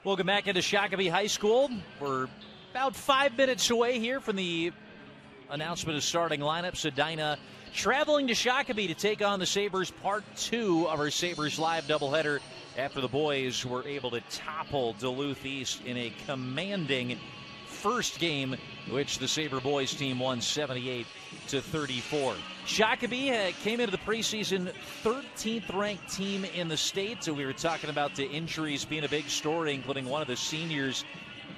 Welcome back into Shakopee High School. We're about 5 minutes away here from the announcement of starting lineups. Edina traveling to Shakopee to take on the Sabers, part 2 of our Sabers Live doubleheader after the boys were able to topple Duluth East in a commanding first game, which the Saber boys team won 78-34. Shakopee came into the preseason 13th ranked team in the state. So we were talking about the injuries being a big story, including one of the seniors,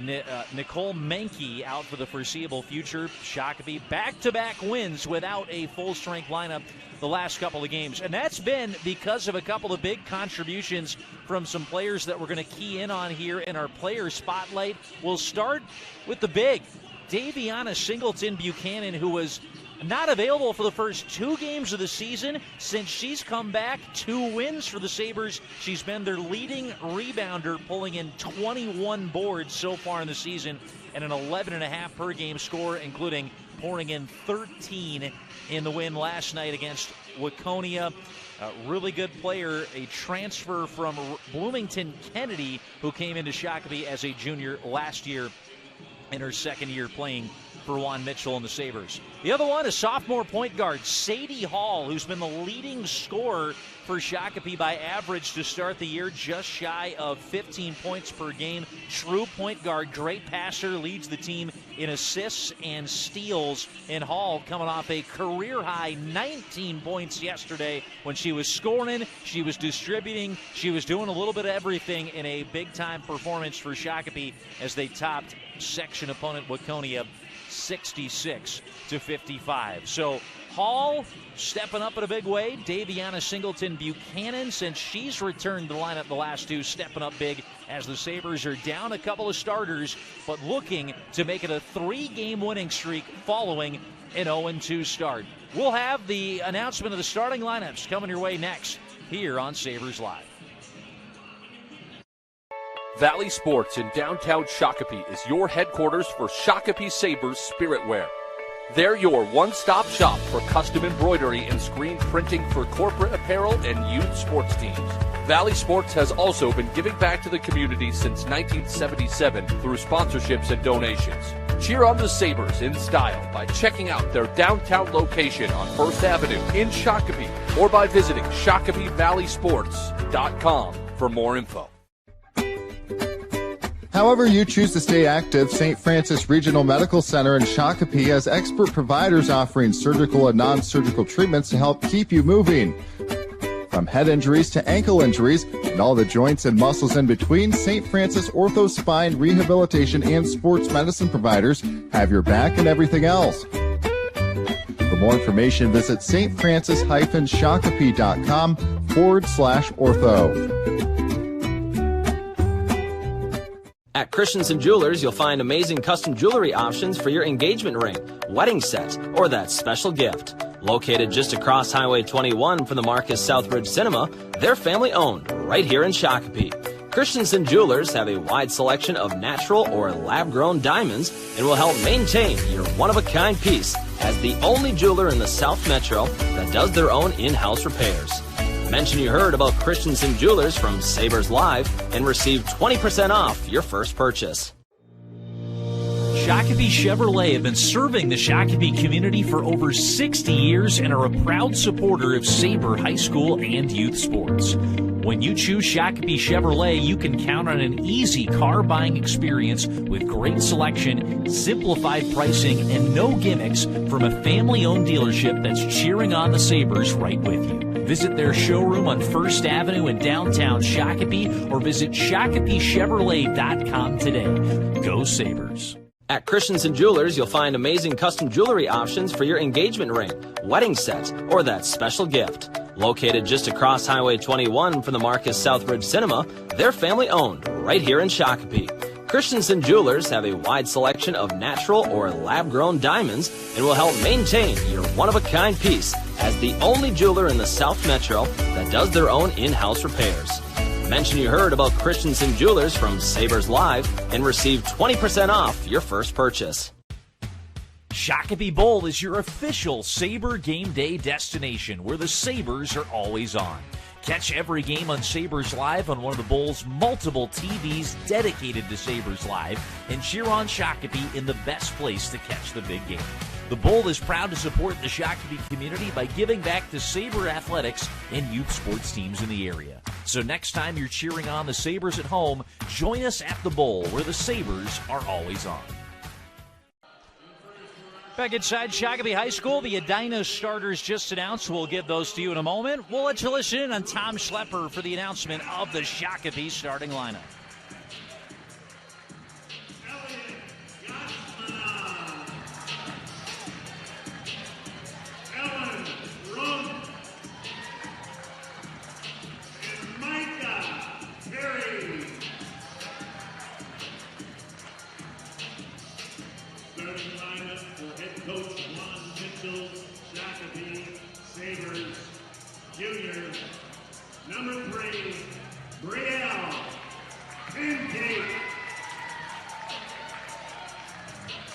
Nicole Menke, out for the foreseeable future. Shakopee back-to-back wins without a full-strength lineup the last couple of games. And that's been because of a couple of big contributions from some players that we're going to key in on here in our player spotlight. We'll start with the big, Daviyana Singleton-Buchanan, who was not available for the first 2 games of the season. Since she's come back, 2 wins for the Sabres. She's been their leading rebounder, pulling in 21 boards so far in the season and an 11.5 per game score, including pouring in 13 in the win last night against Waconia. A really good player, a transfer from Bloomington Kennedy, who came into Shakopee as a junior last year in her second year playing for Juan Mitchell and the Sabres. The other one is sophomore point guard Sadie Hall, who's been the leading scorer for Shakopee by average to start the year, just shy of 15 points per game. True point guard, great passer, leads the team in assists and steals. And Hall coming off a career-high 19 points yesterday when she was scoring, she was distributing, she was doing a little bit of everything in a big-time performance for Shakopee as they topped section opponent Waconia 66-55. So Hall stepping up in a big way. Daviyana Singleton-Buchanan, since she's returned to the lineup the last 2, stepping up big as the Sabres are down a couple of starters, but looking to make it a 3-game winning streak following an 0-2 start. We'll have the announcement of the starting lineups coming your way next here on Sabres Live. Valley Sports in downtown Shakopee is your headquarters for Shakopee Sabers Spirit Wear. They're your one-stop shop for custom embroidery and screen printing for corporate apparel and youth sports teams. Valley Sports has also been giving back to the community since 1977 through sponsorships and donations. Cheer on the Sabers in style by checking out their downtown location on 1st Avenue in Shakopee or by visiting ShakopeeValleySports.com for more info. However you choose to stay active, St. Francis Regional Medical Center in Shakopee has expert providers offering surgical and non-surgical treatments to help keep you moving. From head injuries to ankle injuries and all the joints and muscles in between, St. Francis Ortho Spine Rehabilitation and Sports Medicine providers have your back and everything else. For more information, visit stfrancis-shakopee.com/ortho. At Christensen Jewelers, you'll find amazing custom jewelry options for your engagement ring, wedding set, or that special gift. Located just across Highway 21 from the Marcus Southbridge Cinema, they're family-owned right here in Shakopee. Christensen Jewelers have a wide selection of natural or lab-grown diamonds and will help maintain your one-of-a-kind piece as the only jeweler in the South Metro that does their own in-house repairs. Mention you heard about Christensen Jewelers from Sabers Live and receive 20% off your first purchase. Shakopee Chevrolet have been serving the Shakopee community for over 60 years and are a proud supporter of Saber High School and youth sports. When you choose Shakopee Chevrolet, you can count on an easy car buying experience with great selection, simplified pricing, and no gimmicks from a family-owned dealership that's cheering on the Sabres right with you. Visit their showroom on 1st Avenue in downtown Shakopee or visit ShakopeeChevrolet.com today. Go Sabres. At Christensen Jewelers, you'll find amazing custom jewelry options for your engagement ring, wedding set, or that special gift. Located just across Highway 21 from the Marcus Southbridge Cinema, they're family-owned right here in Shakopee. Christensen Jewelers have a wide selection of natural or lab-grown diamonds and will help maintain your one-of-a-kind piece as the only jeweler in the South Metro that does their own in-house repairs. Mention you heard about Christensen Jewelers from Sabers Live and receive 20% off your first purchase. Shakopee Bowl is your official Saber game day destination where the Sabres are always on. Catch every game on Sabres Live on one of the Bowl's multiple TVs dedicated to Sabres Live, and cheer on Shakopee in the best place to catch the big game. The Bowl is proud to support the Shakopee community by giving back to Sabre athletics and youth sports teams in the area. So next time you're cheering on the Sabres at home, join us at the Bowl, where the Sabres are always on. Back inside Shakopee High School, the Edina starters just announced. We'll give those to you in a moment. We'll let you listen in on Tom Schlepper for the announcement of the Shakopee starting lineup. Coach Juan, Shakopee Sabers Junior. Number 3, Brielle Pancake.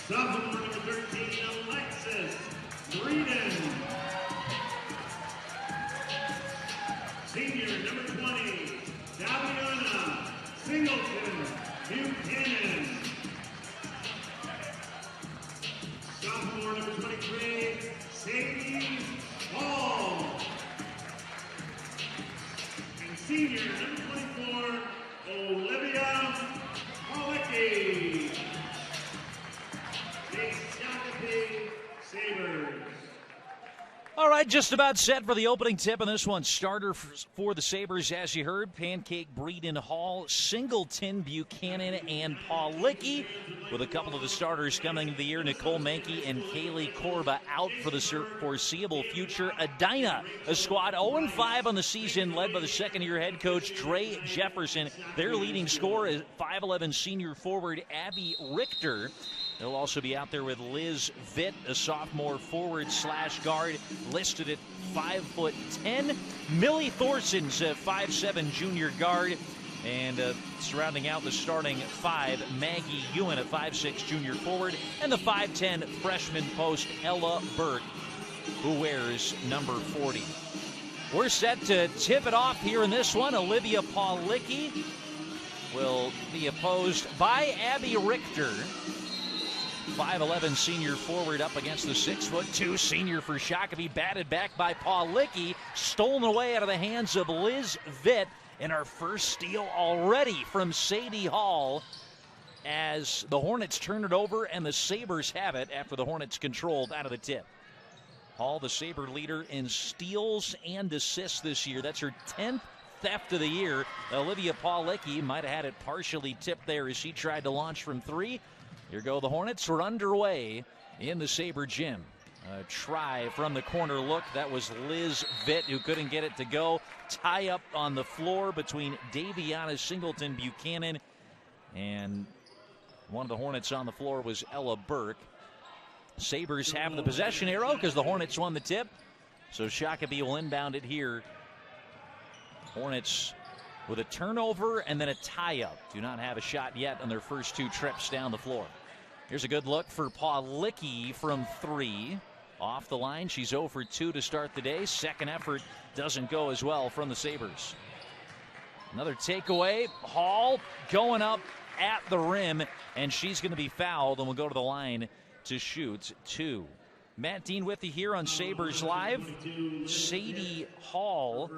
Sophomore number 13, Alexis Breeden. Senior number 20, Daviyana Singleton-Buchanan. Sophomore number 23, Sadie Hall. And senior number 24, Olivia Malecki. The Shakopee Sabers. All right, just about set for the opening tip on this one. Starter for the Sabres, as you heard, Pancake, Breeden, Hall, Singleton, Buchanan, and Paulicki. With a couple of the starters coming into the year, Nicole Mankey and Kaylee Korba out for the foreseeable future. Edina, a squad 0-5 on the season, led by the second-year head coach, Trey Jefferson. Their leading scorer is 5'11" senior forward, Abby Richter. They'll also be out there with Liz Vitt, a sophomore forward/guard, listed at 5'10". Millie Thorson's a 5'7" junior guard. And surrounding out the starting 5, Maggie Ewan, a 5'6" junior forward. And the 5'10" freshman post, Ella Burke, who wears number 40. We're set to tip it off here in this one. Olivia Paulicki will be opposed by Abby Richter. 5'11" senior forward up against the 6'2" senior for Shakopee, batted back by Paulicki, stolen away out of the hands of Liz Vitt, and our first steal already from Sadie Hall as the Hornets turn it over and the Sabres have it after the Hornets controlled out of the tip. Hall, the Sabre leader in steals and assists this year. That's her 10th theft of the year. Olivia Paulicki might have had it partially tipped there as she tried to launch from 3. Here go the Hornets. We're underway in the Sabre gym. A try from the corner look. That was Liz Vitt who couldn't get it to go. Tie up on the floor between Daviyana Singleton-Buchanan and one of the Hornets on the floor was Ella Burke. Sabres have the possession arrow because the Hornets won the tip. So Shakopee will inbound it here. Hornets with a turnover and then a tie-up. Do not have a shot yet on their first 2 trips down the floor. Here's a good look for Paulicki from 3. Off the line, she's 0 for 2 to start the day. Second effort doesn't go as well from the Sabres. Another takeaway. Hall going up at the rim, and she's going to be fouled and will go to the line to shoot 2. Matt Dean with you here on Sabres Live. Sadie Hall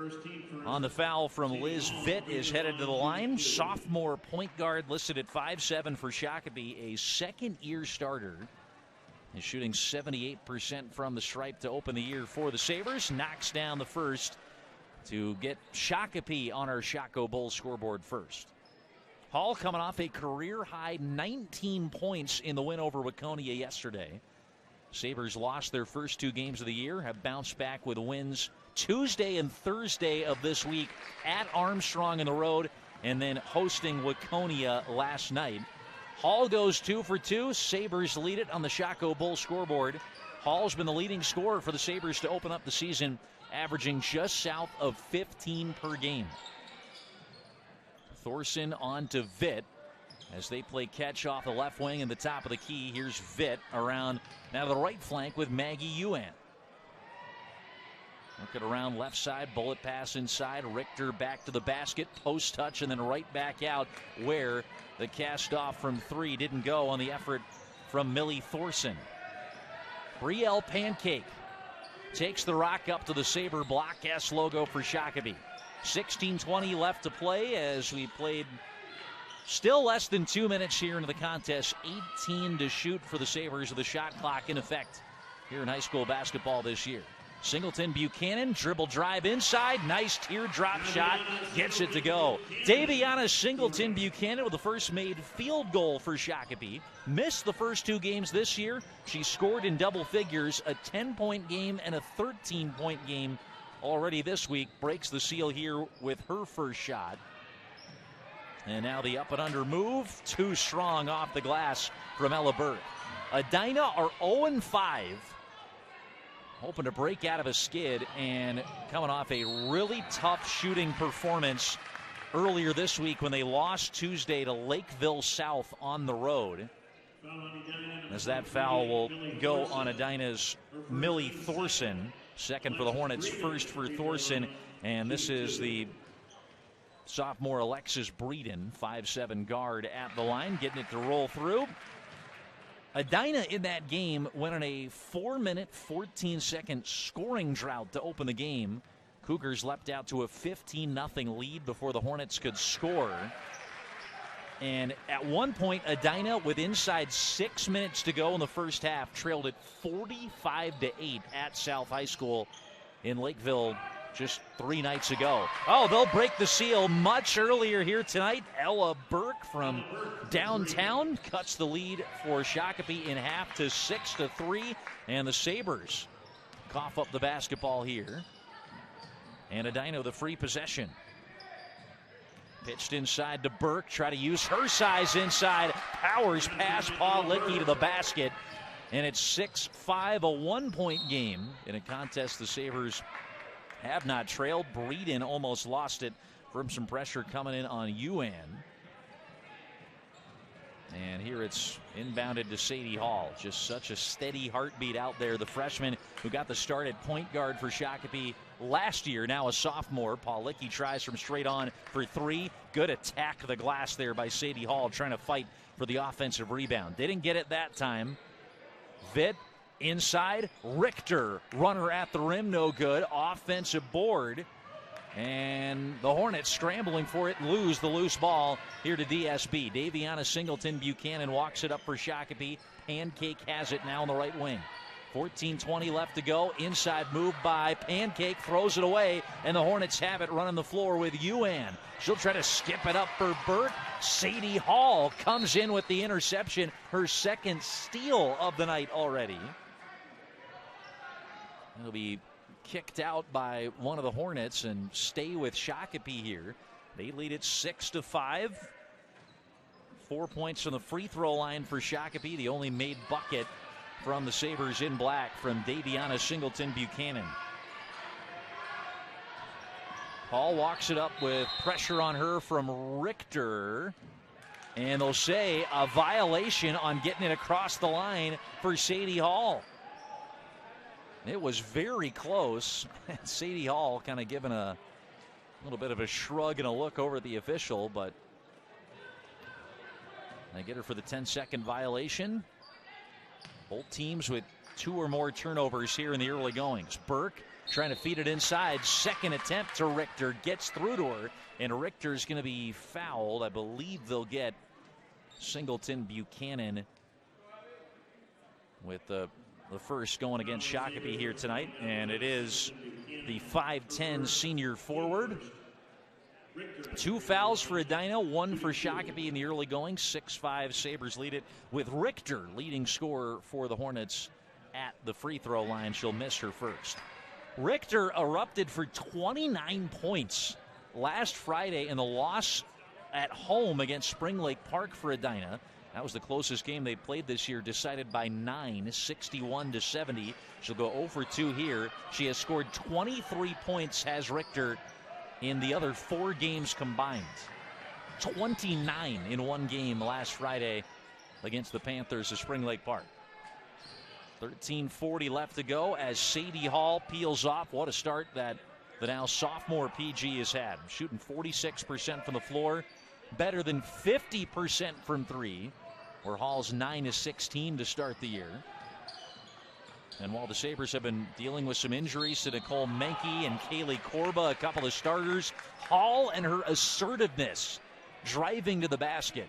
on the foul from Liz Vitt is headed to the line. Sophomore point guard listed at 5'7" for Shakopee, a second-year starter. Is shooting 78% from the stripe to open the year for the Sabres. Knocks down the first to get Shakopee on our Shako Bowl scoreboard first. Hall coming off a career-high 19 points in the win over Waconia yesterday. Sabres lost their first 2 games of the year, have bounced back with wins Tuesday and Thursday of this week at Armstrong in the road, and then hosting Waconia last night. Hall goes 2 for 2. Sabres lead it on the Shako Bowl scoreboard. Hall's been the leading scorer for the Sabres to open up the season, averaging just south of 15 per game. Thorson on to Vitt as they play catch off the left wing in the top of the key. Here's Vitt around now the right flank with Maggie Ewan. Work it around left side, bullet pass inside. Richter back to the basket, post touch, and then right back out where the cast off from three didn't go on the effort from Millie Thorson. Brielle Pancake takes the rock up to the Saber Block S logo for Shakopee. 16:20 left to play as we played still less than 2 minutes here into the contest. 18 to shoot for the Sabres with the shot clock in effect here in high school basketball this year. Singleton-Buchanan, dribble drive inside, nice teardrop shot, gets it to go. Daviyana Singleton-Buchanan with the first made field goal for Shakopee. Missed the first 2 games this year. She scored in double figures, a 10-point game and a 13-point game already this week. Breaks the seal here with her first shot. And now the up and under move, too strong off the glass from Ella Burke. Edina are 0-5. Hoping to break out of a skid and coming off a really tough shooting performance earlier this week when they lost Tuesday to Lakeville South on the road. As that foul will go on Edina's Millie Thorson. Second for the Hornets, first for Thorson. And this is the sophomore Alexis Breeden, 5'7" guard at the line, getting it to roll through. Edina in that game went on a 4-minute, 14-second scoring drought to open the game. Cougars leapt out to a 15-0 lead before the Hornets could score. And at one point, Edina, with inside 6 minutes to go in the first half, trailed it 45-8 at South High School in Lakeville just 3 nights ago. Oh, they'll break the seal much earlier here tonight. Ella Burke from downtown cuts the lead for Shakopee in half to 6-3. And the Sabres cough up the basketball here. And Edina the free possession. Pitched inside to Burke. Try to use her size inside. Powers past Pawlicki to the basket. And it's 6-5, a 1-point game in a contest the Sabres have not trailed. Breeden almost lost it from some pressure coming in on Juan. And here it's inbounded to Sadie Hall. Just such a steady heartbeat out there. The freshman who got the start at point guard for Shakopee last year, now a sophomore. Pawlicki tries from straight on for 3. Good attack to the glass there by Sadie Hall, trying to fight for the offensive rebound. Didn't get it that time. Vitt inside, Richter, runner at the rim, no good. Offensive board. And the Hornets scrambling for it, lose the loose ball here to DSB. Daviyana Singleton-Buchanan walks it up for Shakopee. Pancake has it now on the right wing. 14:20 left to go. Inside move by Pancake, throws it away, and the Hornets have it running the floor with Juan. She'll try to skip it up for Burke. Sadie Hall comes in with the interception, her second steal of the night already. It'll be kicked out by one of the Hornets and stay with Shakopee here. They lead it 6-5. 4 points from the free throw line for Shakopee. The only made bucket from the Sabres in black from Daviyana Singleton-Buchanan. Hall walks it up with pressure on her from Richter. And they'll say a violation on getting it across the line for Sadie Hall. It was very close. Sadie Hall kind of giving a little bit of a shrug and a look over at the official, but they get her for the 10-second violation. Both teams with 2 or more turnovers here in the early goings. Burke trying to feed it inside. Second attempt to Richter. Gets through to her, and Richter's going to be fouled. I believe they'll get Singleton-Buchanan with the first going against Shakopee here tonight, and it is the 5'10" senior forward. 2 fouls for Edina, 1 for Shakopee in the early going. 6-5 Sabres lead it with Richter leading scorer for the Hornets at the free throw line. She'll miss her first. Richter erupted for 29 points last Friday in the loss at home against Spring Lake Park for Edina. That was the closest game they played this year, decided by 9, 61-70. She'll go 0 for 2 here. She has scored 23 points, has Richter, in the other 4 games combined. 29 in one game last Friday against the Panthers of Spring Lake Park. 13:40 left to go as Sadie Hall peels off. What a start that the now sophomore PG has had. Shooting 46% from the floor, better than 50% from three, where Hall's 9-16 to start the year. And while the Sabres have been dealing with some injuries to Nicole Menke and Kaylee Korba, a couple of starters, Hall and her assertiveness driving to the basket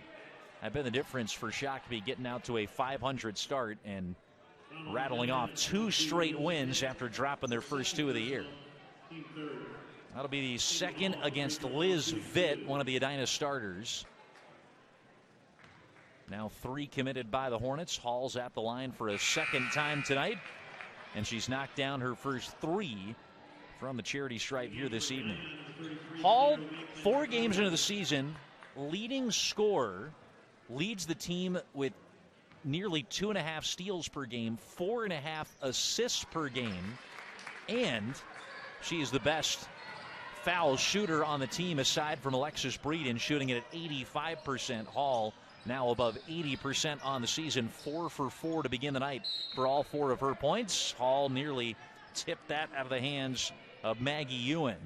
have been the difference for Shakopee, getting out to a .500 start and rattling off 2 straight wins after dropping their first 2 of the year. That'll be the second against Liz Vitt, one of the Edina starters. Now 3 committed by the Hornets. Hall's at the line for a second time tonight, and she's knocked down her first 3 from the charity stripe here this evening. Hall, 4 games into the season, leading scorer, leads the team with nearly 2.5 steals per game, 4.5 assists per game, and she is the best foul shooter on the team aside from Alexis Breeden, shooting it at 85%. Hall now above 80% on the season, 4 for 4 to begin the night for all 4 of her points. Hall nearly tipped that out of the hands of Maggie Ewan.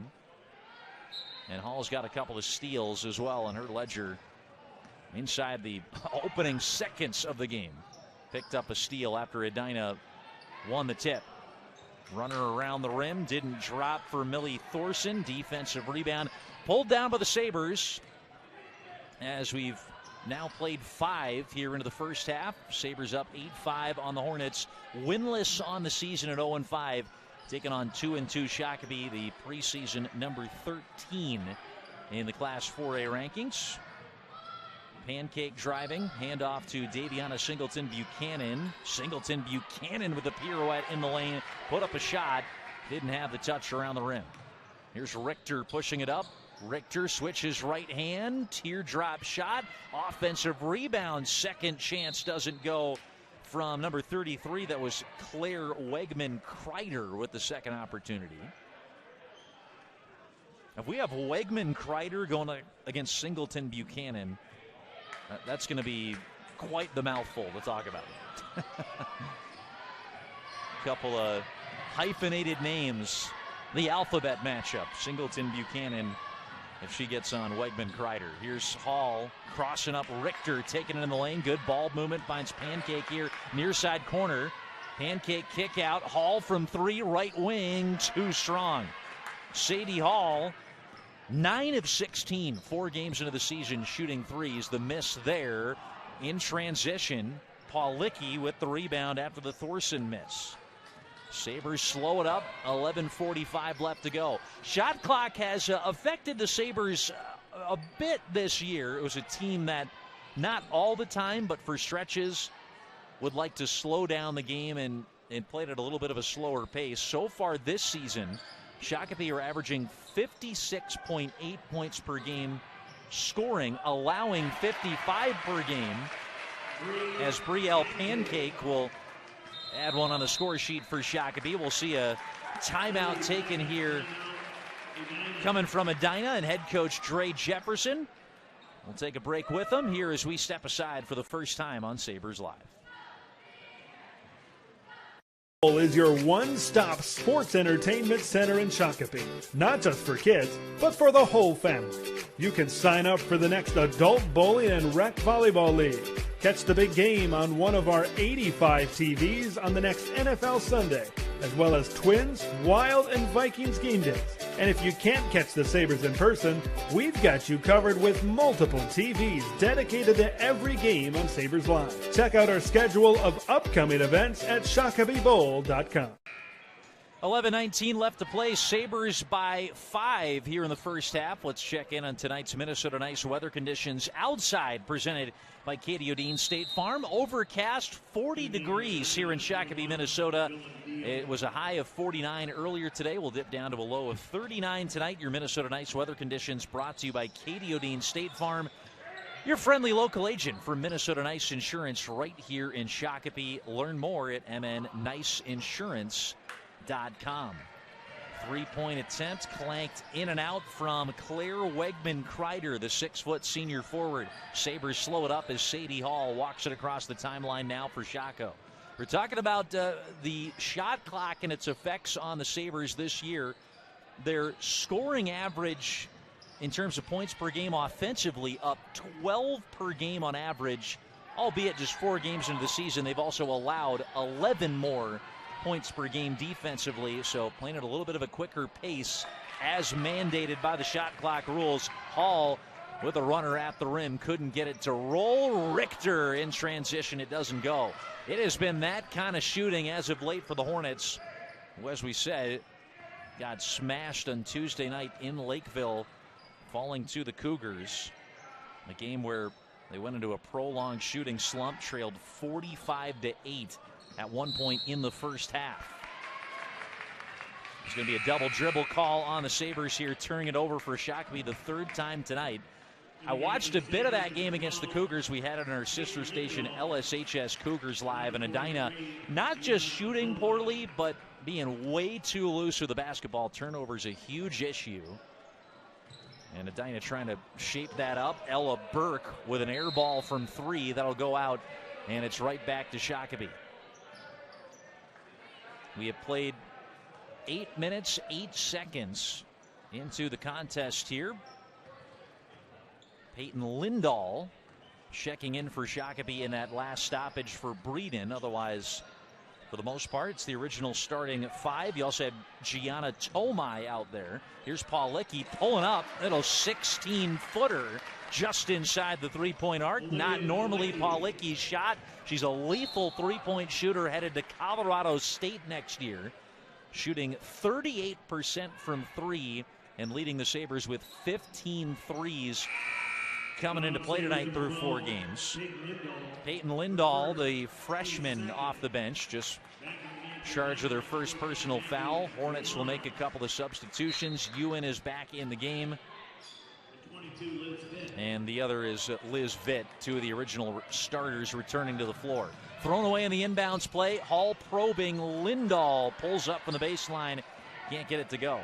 And Hall's got a couple of steals as well in her ledger inside the opening seconds of the game. Picked up a steal after Edina won the tip. Runner around the rim, didn't drop for Millie Thorson. Defensive rebound pulled down by the Sabres as we've now played 5 here into the first half. Sabres up 8-5 on the Hornets. Winless on the season at 0-5. Taking on 2-2 Shakopee, the preseason number 13 in the Class 4A rankings. Pancake driving, handoff to Daviyana Singleton-Buchanan. Singleton-Buchanan with a pirouette in the lane, put up a shot, didn't have the touch around the rim. Here's Richter pushing it up. Richter switches right hand, teardrop shot, offensive rebound, second chance doesn't go from number 33. That was Claire Wegman-Kreider with the second opportunity. If we have Wegman-Kreider going against Singleton-Buchanan, that's going to be quite the mouthful to talk about. Couple of hyphenated names. The alphabet matchup. Singleton-Buchanan, if she gets on Wegman-Kreider. Here's Hall crossing up Richter, taking it in the lane. Good ball movement, finds Pancake here near side corner. Pancake kick out. Hall from 3, right wing, too strong. Sadie Hall, 9 of 16, 4 games into the season, shooting threes. The miss there in transition. Paulicki with the rebound after the Thorson miss. Sabres slow it up, 11:45 left to go. Shot clock has affected the Sabres a bit this year. It was a team that, not all the time, but for stretches, would like to slow down the game and played at a little bit of a slower pace. So far this season, Shakopee are averaging 56.8 points per game scoring, allowing 55 per game, as Brielle Pancake will add one on the score sheet for Shakopee. We'll see a timeout taken here coming from Edina and head coach Dre Jefferson. We'll take a break with them here as we step aside for the first time on Sabres Live. Is your one-stop sports entertainment center in Shakopee. Not just for kids, but for the whole family. You can sign up for the next adult bowling and rec volleyball league. Catch the big game on one of our 85 TVs on the next NFL Sunday, as well as Twins, Wild, and Vikings game days. And if you can't catch the Sabres in person, we've got you covered with multiple TVs dedicated to every game on Sabres Live. Check out our schedule of upcoming events at ShakopeeBowl.com. 11:19 left to play. Sabres by 5 here in the first half. Let's check in on tonight's Minnesota Nice weather conditions outside, presented by Katie O'Dean State Farm. Overcast, 40 degrees here in Shakopee, Minnesota. It was a high of 49 earlier today. We'll dip down to a low of 39 tonight. Your Minnesota Nice weather conditions brought to you by Katie O'Dean State Farm, your friendly local agent for Minnesota Nice Insurance right here in Shakopee. Learn more at mnniceinsurance.com. 3-point attempt clanked in and out from Claire Wegman-Kreider, the 6-foot senior forward. Sabres slow it up as Sadie Hall walks it across the timeline now for Shako. We're talking about the shot clock and its effects on the Sabres this year. Their scoring average in terms of points per game offensively up 12 per game on average, albeit just 4 games into the season. They've also allowed 11 more points per game defensively, so playing at a little bit of a quicker pace as mandated by the shot clock rules. Hall with a runner at the rim, couldn't get it to roll. Richter in transition, it doesn't go. It has been that kind of shooting as of late for the Hornets, who, as we said, got smashed on Tuesday night in Lakeville, falling to the Cougars. A game where they went into a prolonged shooting slump, trailed 45-8 at one point in the first half. There's going to be a double dribble call on the Sabres here, turning it over for Shakopee the 3rd time tonight. I watched a bit of that game against the Cougars. We had it on our sister station, LSHS Cougars Live, and Edina not just shooting poorly, but being way too loose with the basketball. Turnovers a huge issue. And Edina trying to shape that up. Ella Burke with an air ball from 3 that'll go out, and it's right back to Shakopee. We have played 8 minutes, 8 seconds into the contest here. Peyton Lindahl checking in for Shakopee in that last stoppage for Breeden. Otherwise, for the most part, it's the original starting 5. You also had Gianna Tomai out there. Here's Paulicki pulling up. Little 16-footer just inside the three-point arc. Not normally Paulicki's shot. She's a lethal three-point shooter headed to Colorado State next year, shooting 38% from 3 and leading the Sabres with 15 threes coming into play tonight through 4 games. Peyton Lindahl, the freshman off the bench, just charged with her first personal foul. Hornets will make a couple of substitutions. Ewan is back in the game. And the other is Liz Vitt, 2 of the original starters returning to the floor. Thrown away in the inbounds play. Hall probing. Lindahl pulls up from the baseline. Can't get it to go.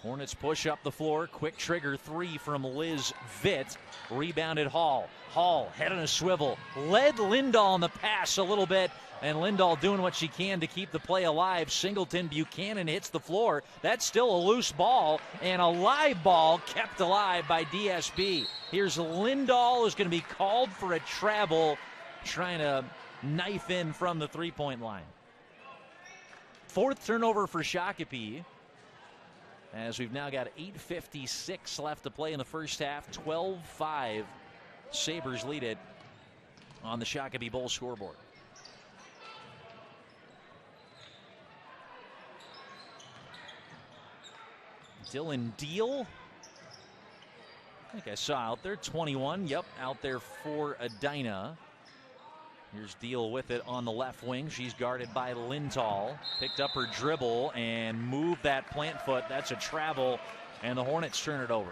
Hornets push up the floor. Quick trigger 3 from Liz Vitt. Rebounded Hall. Hall head on a swivel. Led Lindahl in the pass a little bit. And Lindahl doing what she can to keep the play alive. Singleton-Buchanan hits the floor. That's still a loose ball. And a live ball kept alive by DSB. Here's Lindahl, who's going to be called for a travel, trying to knife in from the three-point line. 4th turnover for Shakopee, as we've now got 8:56 left to play in the first half. 12-5. Sabres lead it on the Shakopee Bowl scoreboard. Dylan Deal, I think I saw out there, 21. Yep, out there for Edina. Here's Deal with it on the left wing. She's guarded by Lindahl. Picked up her dribble and moved that plant foot. That's a travel, and the Hornets turn it over.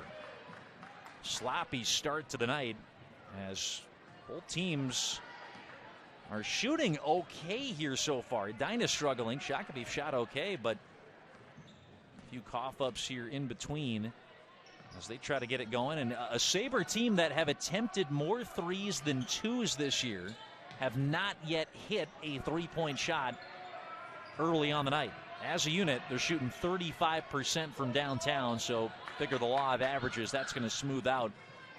Sloppy start to the night as both teams are shooting okay here so far. Edina struggling. Shakopee shot okay, but a few cough-ups here in between as they try to get it going. And a Sabre team that have attempted more threes than 2s this year have not yet hit a three-point shot early on the night. As a unit, they're shooting 35% from downtown, so figure the law of averages, that's going to smooth out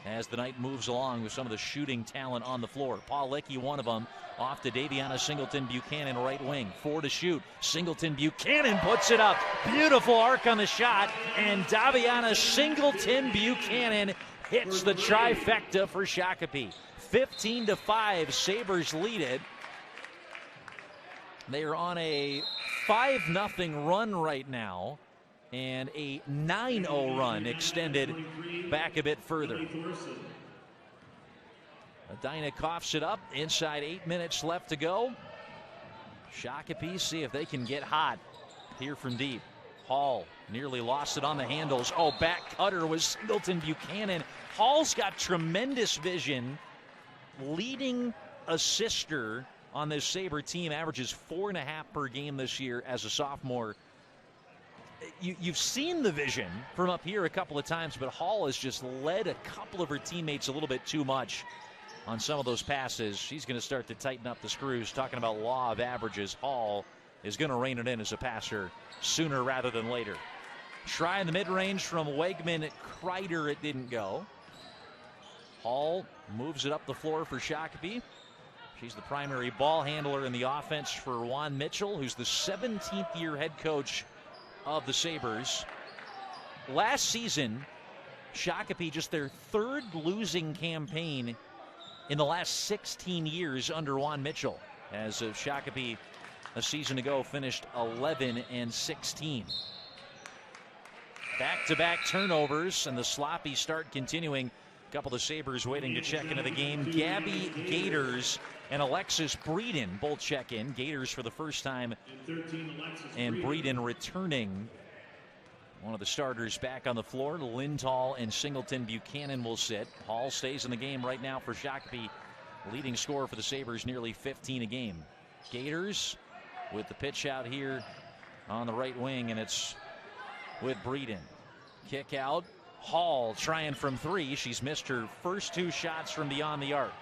as the night moves along with some of the shooting talent on the floor. Paulicki, one of them, off to Daviyana Singleton-Buchanan, right wing. 4 to shoot. Singleton-Buchanan puts it up. Beautiful arc on the shot, and Daviyana Singleton-Buchanan hits the trifecta for Shakopee. 15-5, Sabres lead it. They are on a 5-0 run right now, and a 9-0 run extended back a bit further. Edina coughs it up. Inside 8 minutes left to go. Shakopee see if they can get hot here from deep. Hall nearly lost it on the handles. Oh, back cutter was Singleton-Buchanan. Hall's got tremendous vision. Leading assister on this Sabre team, averages 4.5 per game this year as a sophomore. You've seen the vision from up here a couple of times, but Hall has just led a couple of her teammates a little bit too much. on some of those passes. She's going to start to tighten up the screws. Talking about law of averages, Hall is going to rein it in as a passer sooner rather than later. Try in the mid-range from Wegman Kreider. It didn't go. Hall moves it up the floor for Shakopee. She's the primary ball handler in the offense for Juan Mitchell, who's the 17th year head coach of the Sabers. Last season, Shakopee, just their third losing campaign in the last 16 years under Juan Mitchell, as Shakopee a season ago finished 11-16. Back-to-back turnovers and the sloppy start continuing. A couple of Sabers waiting to check into the game. Gabby Gators and Alexis Breeden both check in. Gators for the first time, and Breeden returning. One of the starters back on the floor. Lindahl and Singleton-Buchanan will sit. Hall stays in the game right now for Shakopee. Leading scorer for the Sabers, nearly 15 a game. Gators with the pitch out here on the right wing, and it's with Breeden. Kick out. Hall trying from three. She's missed her first two shots from beyond the arc.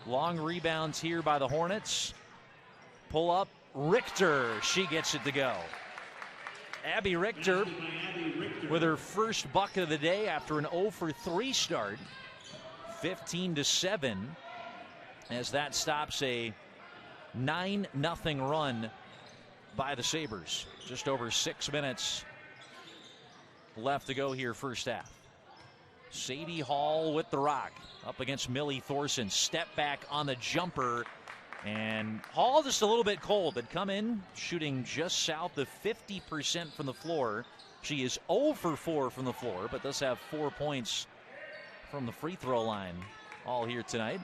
Long rebounds here by the Hornets. Pull up. Richter. She gets it to go. Abby Richter with her first bucket of the day after an 0 for 3 start. 15-7 as that stops a 9-0 run by the Sabers. Just over 6 minutes left to go here first half. Sadie Hall with the rock up against Millie Thorson. Step back on the jumper. And Hall just a little bit cold. Had come in shooting just south of 50% from the floor. She is 0 for 4 from the floor, but does have 4 points from the free throw line all here tonight.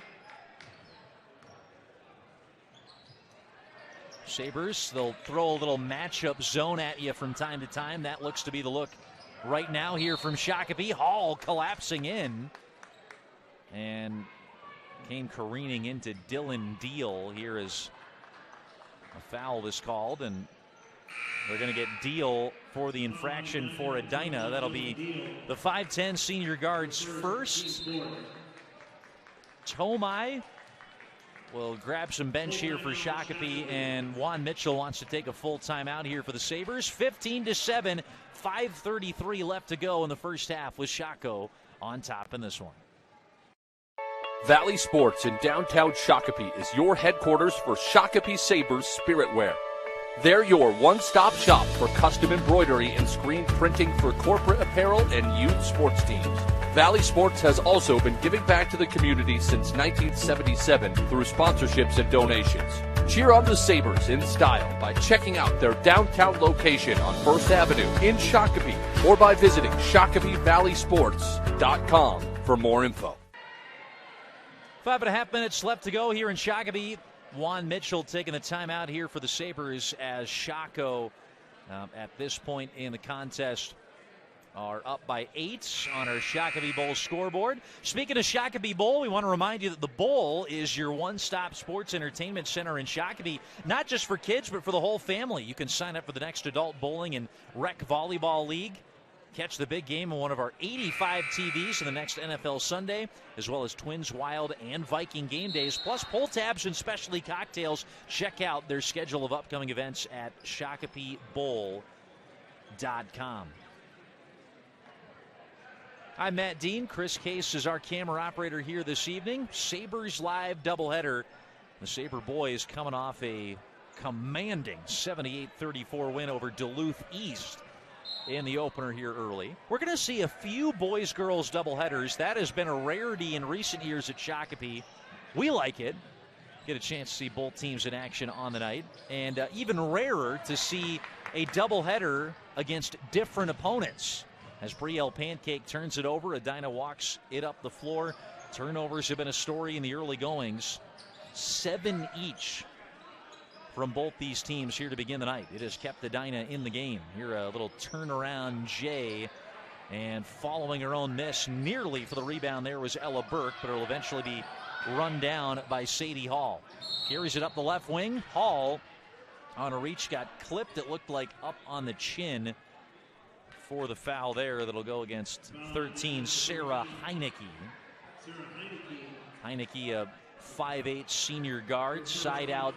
Sabers, they'll throw a little matchup zone at you from time to time. That looks to be the look right now here from Shakopee. Hall collapsing in and came careening into Dylan Deal. Here as a foul is called, and they're going to get Deal for the infraction for Edina. That'll be the 5'10 senior guard's first. Tomai will grab some bench here for Shakopee, and Juan Mitchell wants to take a full timeout here for the Sabers. 15-7, 5:33 left to go in the first half with Shako on top in this one. Valley Sports in downtown Shakopee is your headquarters for Shakopee Sabers Spirit Wear. They're your one-stop shop for custom embroidery and screen printing for corporate apparel and youth sports teams. Valley Sports has also been giving back to the community since 1977 through sponsorships and donations. Cheer on the Sabers in style by checking out their downtown location on First Avenue in Shakopee or by visiting ShakopeeValleySports.com for more info. 5.5 minutes left to go here in Shakopee. Juan Mitchell taking the timeout here for the Sabers as Shako at this point in the contest are up by 8 on our Shakopee Bowl scoreboard. Speaking of Shakopee Bowl, we want to remind you that the Bowl is your one-stop sports entertainment center in Shakopee, not just for kids, but for the whole family. You can sign up for the next adult bowling and rec volleyball league. Catch the big game on one of our 85 TVs in the next NFL Sunday, as well as Twins, Wild, and Viking game days, plus pull tabs and specialty cocktails. Check out their schedule of upcoming events at ShakopeeBowl.com. I'm Matt Dean. Chris Case is our camera operator here this evening. Sabres live doubleheader. The Sabre boys coming off a commanding 78-34 win over Duluth East in the opener here early. We're going to see a few boys-girls doubleheaders. That has been a rarity in recent years at Shakopee. We like it. Get a chance to see both teams in action on the night. And even rarer to see a doubleheader against different opponents. As Brielle Pancake turns it over, Edina walks it up the floor. Turnovers have been a story in the early goings. 7 each from both these teams here to begin the night. It has kept Edina in the game. Here a little turnaround Jay, and following her own miss nearly for the rebound there was Ella Burke, but it'll eventually be run down by Sadie Hall. Carries it up the left wing. Hall on a reach got clipped. It looked like up on the chin for the foul there that'll go against 13 Sarah Heineke. Heineke, a 5'8" senior guard, side out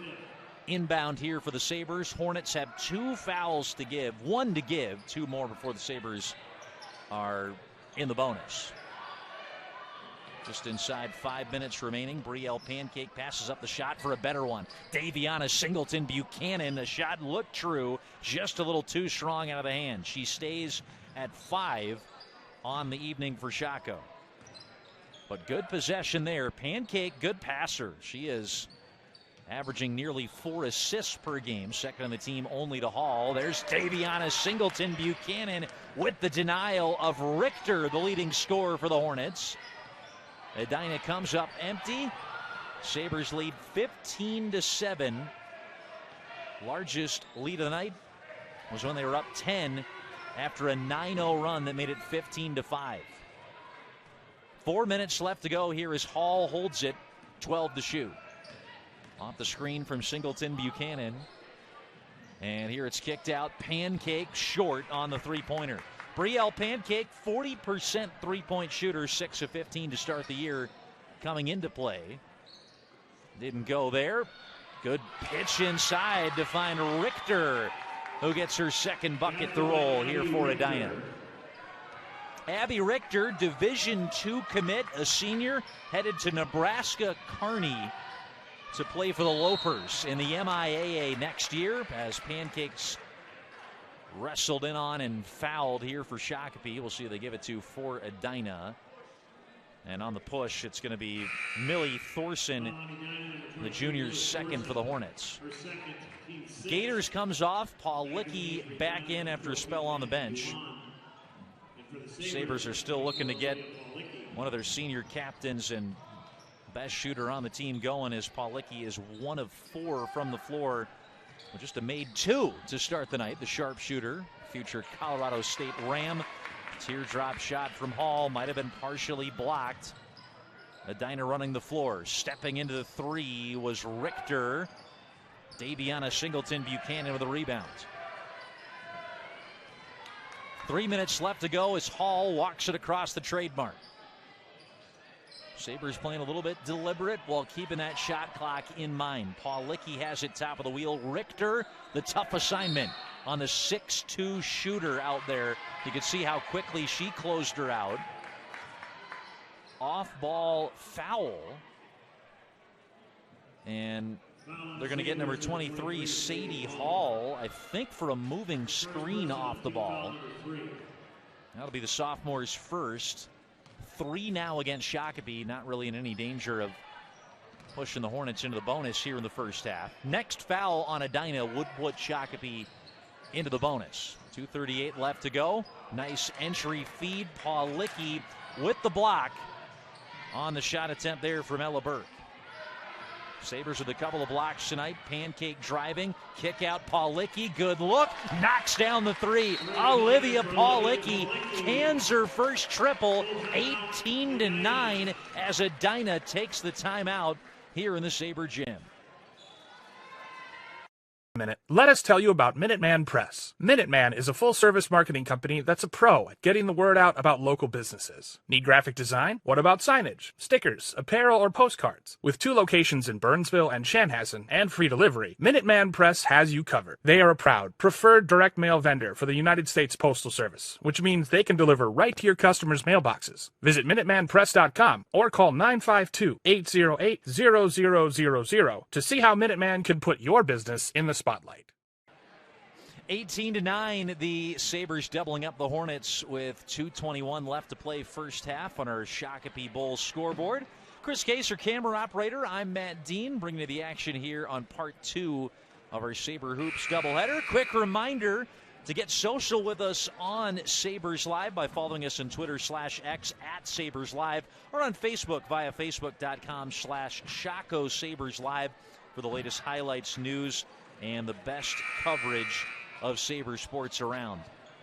inbound here for the Sabres. Hornets have 2 fouls to give, 1 to give, 2 more before the Sabres are in the bonus. Just inside 5 minutes remaining. Brielle Pancake passes up the shot for a better one. Daviyana Singleton-Buchanan, the shot looked true, just a little too strong out of the hand. She stays at 5 on the evening for Shako. But good possession there. Pancake, good passer. She is averaging nearly 4 assists per game, second on the team only to Hall. There's Daviyana Singleton-Buchanan with the denial of Richter, the leading scorer for the Hornets. Edina comes up empty. Sabres lead 15-7. Largest lead of the night was when they were up 10 after a 9-0 run that made it 15-5. 4 minutes left to go here as Hall holds it, 12 to shoot. Off the screen from Singleton-Buchanan. And here it's kicked out. Pancake short on the three-pointer. Brielle Pancake, 40% three-point shooter, 6 of 15 to start the year coming into play. Didn't go there. Good pitch inside to find Richter, who gets her second bucket to roll here for Edina. Abby Richter, Division II commit, a senior, headed to Nebraska Kearney to play for the Lopers in the MIAA next year, as Pancakes wrestled in on and fouled here for Shakopee. We'll see who they give it to for Edina. And on the push, it's going to be Millie Thorson, the junior's second for the Hornets. Gators comes off. Paul Licky back in after a spell on the bench. Sabres are still looking to get one of their senior captains and best shooter on the team going, as Paul Licky is 1 of 4 from the floor. Just a made 2 to start the night. The sharpshooter, future Colorado State Ram. Teardrop shot from Hall might have been partially blocked. Edina running the floor. Stepping into the 3 was Richter. Daviyana Singleton-Buchanan with a rebound. 3 minutes left to go as Hall walks it across the trademark. Sabres playing a little bit deliberate while keeping that shot clock in mind. Paul Licky has it top of the wheel. Richter, the tough assignment on the 6'2" shooter out there. You can see how quickly she closed her out. Off-ball foul. And they're going to get number 23, Sadie Hall, I think for a moving screen off the ball. That'll be the sophomore's first. 3 now against Shakopee, not really in any danger of pushing the Hornets into the bonus here in the first half. Next foul on Edina would put Shakopee into the bonus. 2:38 left to go. Nice entry feed. Paul Licky with the block on the shot attempt there from Ella Burke. Sabres with a couple of blocks tonight. Pancake driving, kick out Paul Licky, good look, knocks down the 3. Olivia Paul Licky cans her first triple, 18-9 as Edina takes the timeout here in the Sabre gym. Minute. Let us tell you about Minuteman Press. Minuteman is a full-service marketing company that's a pro at getting the word out about local businesses. Need graphic design? What about signage, stickers, apparel, or postcards? With 2 locations in Burnsville and Chanhassen and free delivery, Minuteman Press has you covered. They are a proud, preferred direct mail vendor for the United States Postal Service, which means they can deliver right to your customers' mailboxes. Visit MinutemanPress.com or call 952-808-0000 to see how Minuteman can put your business in the spotlight. 18-9, the Sabres doubling up the Hornets with 2:21 left to play first half on our Shakopee Bowl scoreboard. Chris Case, our camera operator. I'm Matt Dean, bringing you the action here on part 2 of our Sabre Hoops doubleheader. Quick reminder to get social with us on Sabres Live by following us on Twitter/X @Sabres Live or on Facebook via Facebook.com/Shako Sabres Live for the latest highlights, news, and the best coverage of Sabre sports around.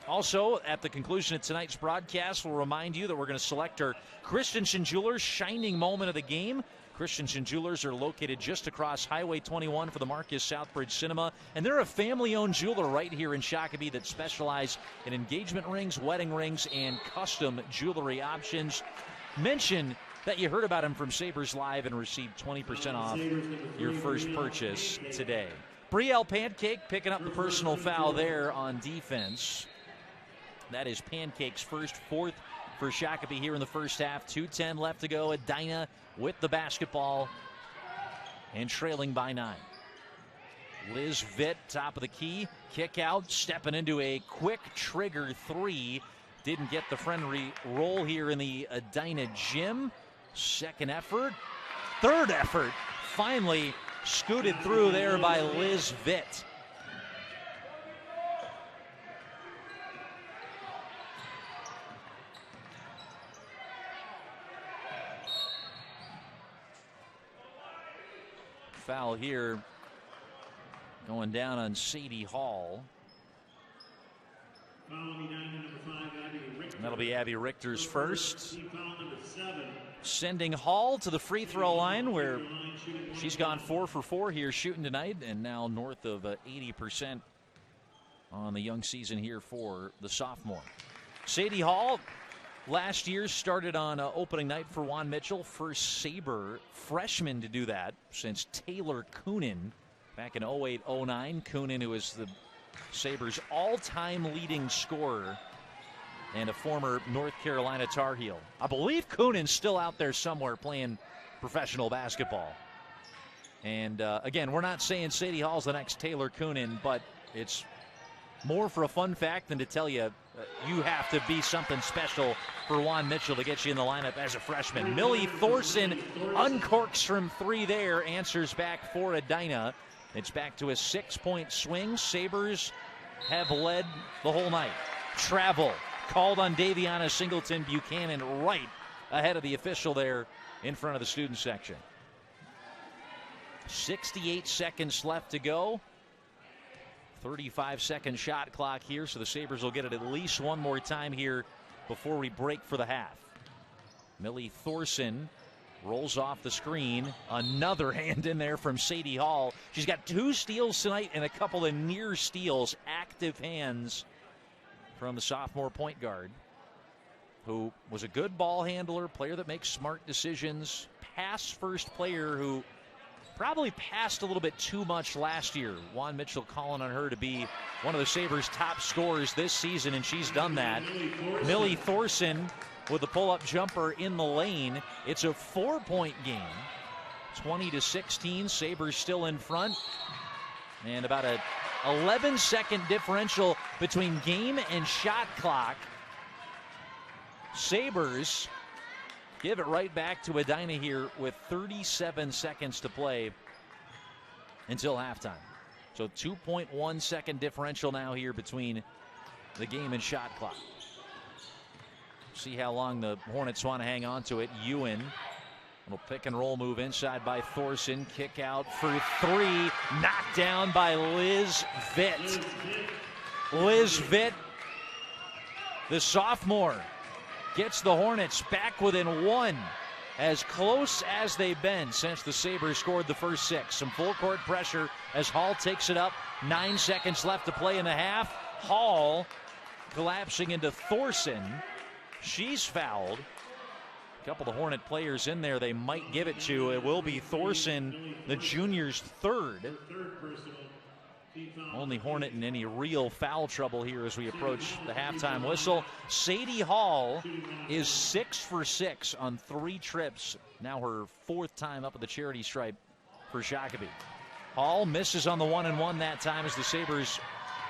Also, at the conclusion of tonight's broadcast, we'll remind you that we're going to select our Christensen Jewelers Shining Moment of the Game. Christensen Jewelers are located just across Highway 21 for the Marcus Southbridge Cinema, and they're a family-owned jeweler right here in Shakopee that specialize in engagement rings, wedding rings, and custom jewelry options. Mention that you heard about him from Sabers Live and received 20% off your first purchase today. Brielle Pancake picking up the personal foul there on defense. That is Pancake's first, fourth for Shakopee here in the first half. 2:10 left to go. Edina with the basketball and trailing by 9. Liz Vitt, top of the key, kick out, stepping into a quick trigger 3. Didn't get the friendly roll here in the Edina gym. Second effort, third effort, finally scooted through there by Liz Vitt. Foul here going down on Sadie Hall. And that'll be Abby Richter's first. Sending Hall to the free throw line, where she's gone 4 for 4 here shooting tonight, and now north of 80% on the young season here for the sophomore. Sadie Hall last year started on opening night for Juan Mitchell, first Saber freshman to do that since Taylor Coonan back in 08-09. Coonan, who is the Sabres' all-time leading scorer and a former North Carolina Tar Heel. I believe Coonan's still out there somewhere playing professional basketball. And again, we're not saying Sadie Hall's the next Taylor Coonan, but it's more for a fun fact than to tell you you have to be something special for Juan Mitchell to get you in the lineup as a freshman. Millie Thorson uncorks from 3 there, answers back for Edina. It's back to a 6-point swing. Sabres have led the whole night. Travel called on Daviyana Singleton-Buchanan right ahead of the official there in front of the student section. 68 seconds left to go. 35-second shot clock here, so the Sabres will get it at least one more time here before we break for the half. Millie Thorson rolls off the screen. Another hand in there from Sadie Hall. She's got 2 steals tonight and a couple of near steals. Active hands from the sophomore point guard, who was a good ball handler, player that makes smart decisions, pass-first player who probably passed a little bit too much last year. Juan Mitchell calling on her to be one of the Sabres' top scorers this season, and she's done that. Millie Thorson with the pull-up jumper in the lane. It's a 4-point game. 20-16. Sabres still in front. And about a 11-second differential between game and shot clock. Sabres give it right back to Edina here with 37 seconds to play until halftime. So 2.1 second differential now here between the game and shot clock. See how long the Hornets want to hang on to it. Ewan, little pick and roll move inside by Thorson. Kick out for 3. Knocked down by Liz Vitt. Liz Vitt, the sophomore, gets the Hornets back within 1, as close as they've been since the Sabres scored the first 6. Some full court pressure as Hall takes it up. 9 seconds left to play in the half. Hall collapsing into Thorson. She's fouled. A couple of Hornet players in there they might give it to. It will be Thorson, the junior's third. Only Hornet in any real foul trouble here as we approach the halftime whistle. Sadie Hall is 6 for 6 on 3 trips. Now her 4th time up at the charity stripe for Shakopee. Hall misses on the 1-and-1 that time as the Sabres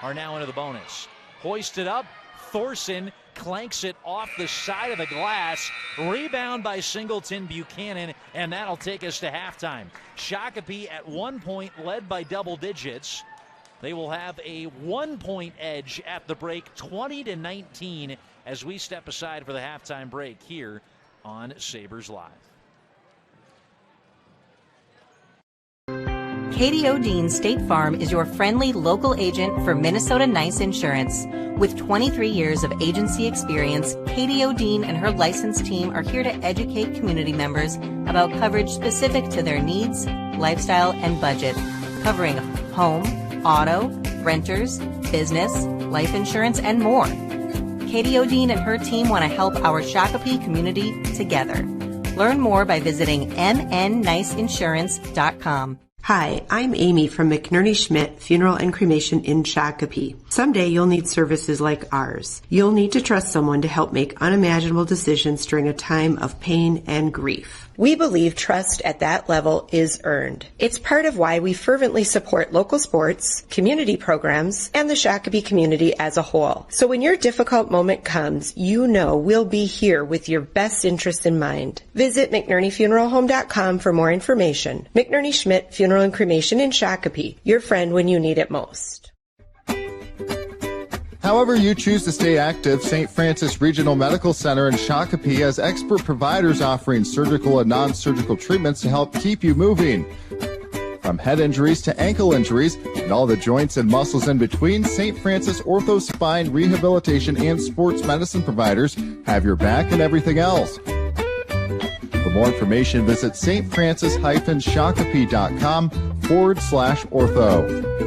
are now into the bonus. Hoisted up. Thorson clanks it off the side of the glass. Rebound by Singleton-Buchanan, and that'll take us to halftime. Shakopee at 1 point led by double digits. They will have a 1-point edge at the break, 20-19, as we step aside for the halftime break here on Sabres Live. Katie O'Dean State Farm is your friendly local agent for Minnesota Nice Insurance. With 23 years of agency experience, Katie O'Dean and her licensed team are here to educate community members about coverage specific to their needs, lifestyle, and budget, covering home, auto, renters, business, life insurance, and more. Katie O'Dean and her team want to help our Shakopee community together. Learn more by visiting mnniceinsurance.com. Hi, I'm Amy from McNerney Schmidt Funeral and Cremation in Shakopee. Someday you'll need services like ours. You'll need to trust someone to help make unimaginable decisions during a time of pain and grief. We believe trust at that level is earned. It's part of why we fervently support local sports, community programs, and the Shakopee community as a whole. So when your difficult moment comes, you know we'll be here with your best interest in mind. Visit McNerneyFuneralHome.com for more information. McNerney Schmidt Funeral and Cremation in Shakopee, your friend when you need it most. However you choose to stay active, St. Francis Regional Medical Center in Shakopee has expert providers offering surgical and non-surgical treatments to help keep you moving. From head injuries to ankle injuries and all the joints and muscles in between, St. Francis Ortho Spine Rehabilitation and Sports Medicine providers have your back and everything else. For more information, visit stfrancis-shakopee.com/ortho.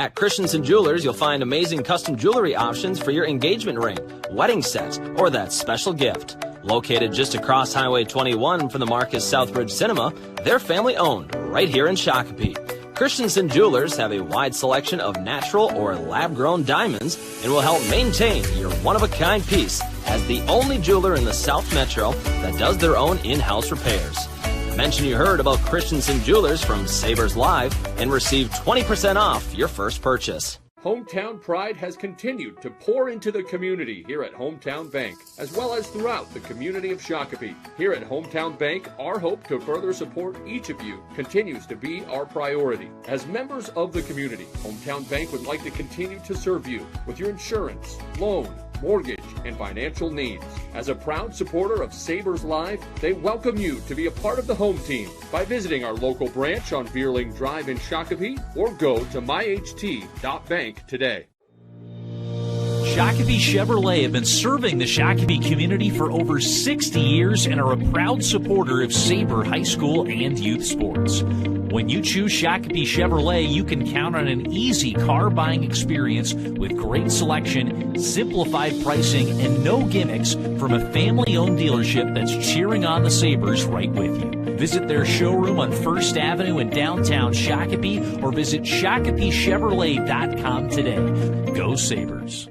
At Christensen Jewelers, you'll find amazing custom jewelry options for your engagement ring, wedding set, or that special gift. Located just across Highway 21 from the Marcus Southbridge Cinema, they're family-owned right here in Shakopee. Christensen Jewelers have a wide selection of natural or lab-grown diamonds and will help maintain your one-of-a-kind piece as the only jeweler in the South Metro that does their own in-house repairs. Mention you heard about Christensen Jewelers from Sabers Live and receive 20% off your first purchase. Hometown pride has continued to pour into the community here at Hometown Bank, as well as throughout the community of Shakopee. Here at Hometown Bank, our hope to further support each of you continues to be our priority. As members of the community, Hometown Bank would like to continue to serve you with your insurance, loan, mortgage, and financial needs. As a proud supporter of Sabers Live, they welcome you to be a part of the home team by visiting our local branch on Beerling Drive in Shakopee or go to myht.bank today. Shakopee Chevrolet have been serving the Shakopee community for over 60 years and are a proud supporter of Saber High School and youth sports. When you choose Shakopee Chevrolet, you can count on an easy car buying experience with great selection, simplified pricing, and no gimmicks from a family-owned dealership that's cheering on the Sabres right with you. Visit their showroom on First Avenue in downtown Shakopee or visit ShakopeeChevrolet.com today. Go Sabres.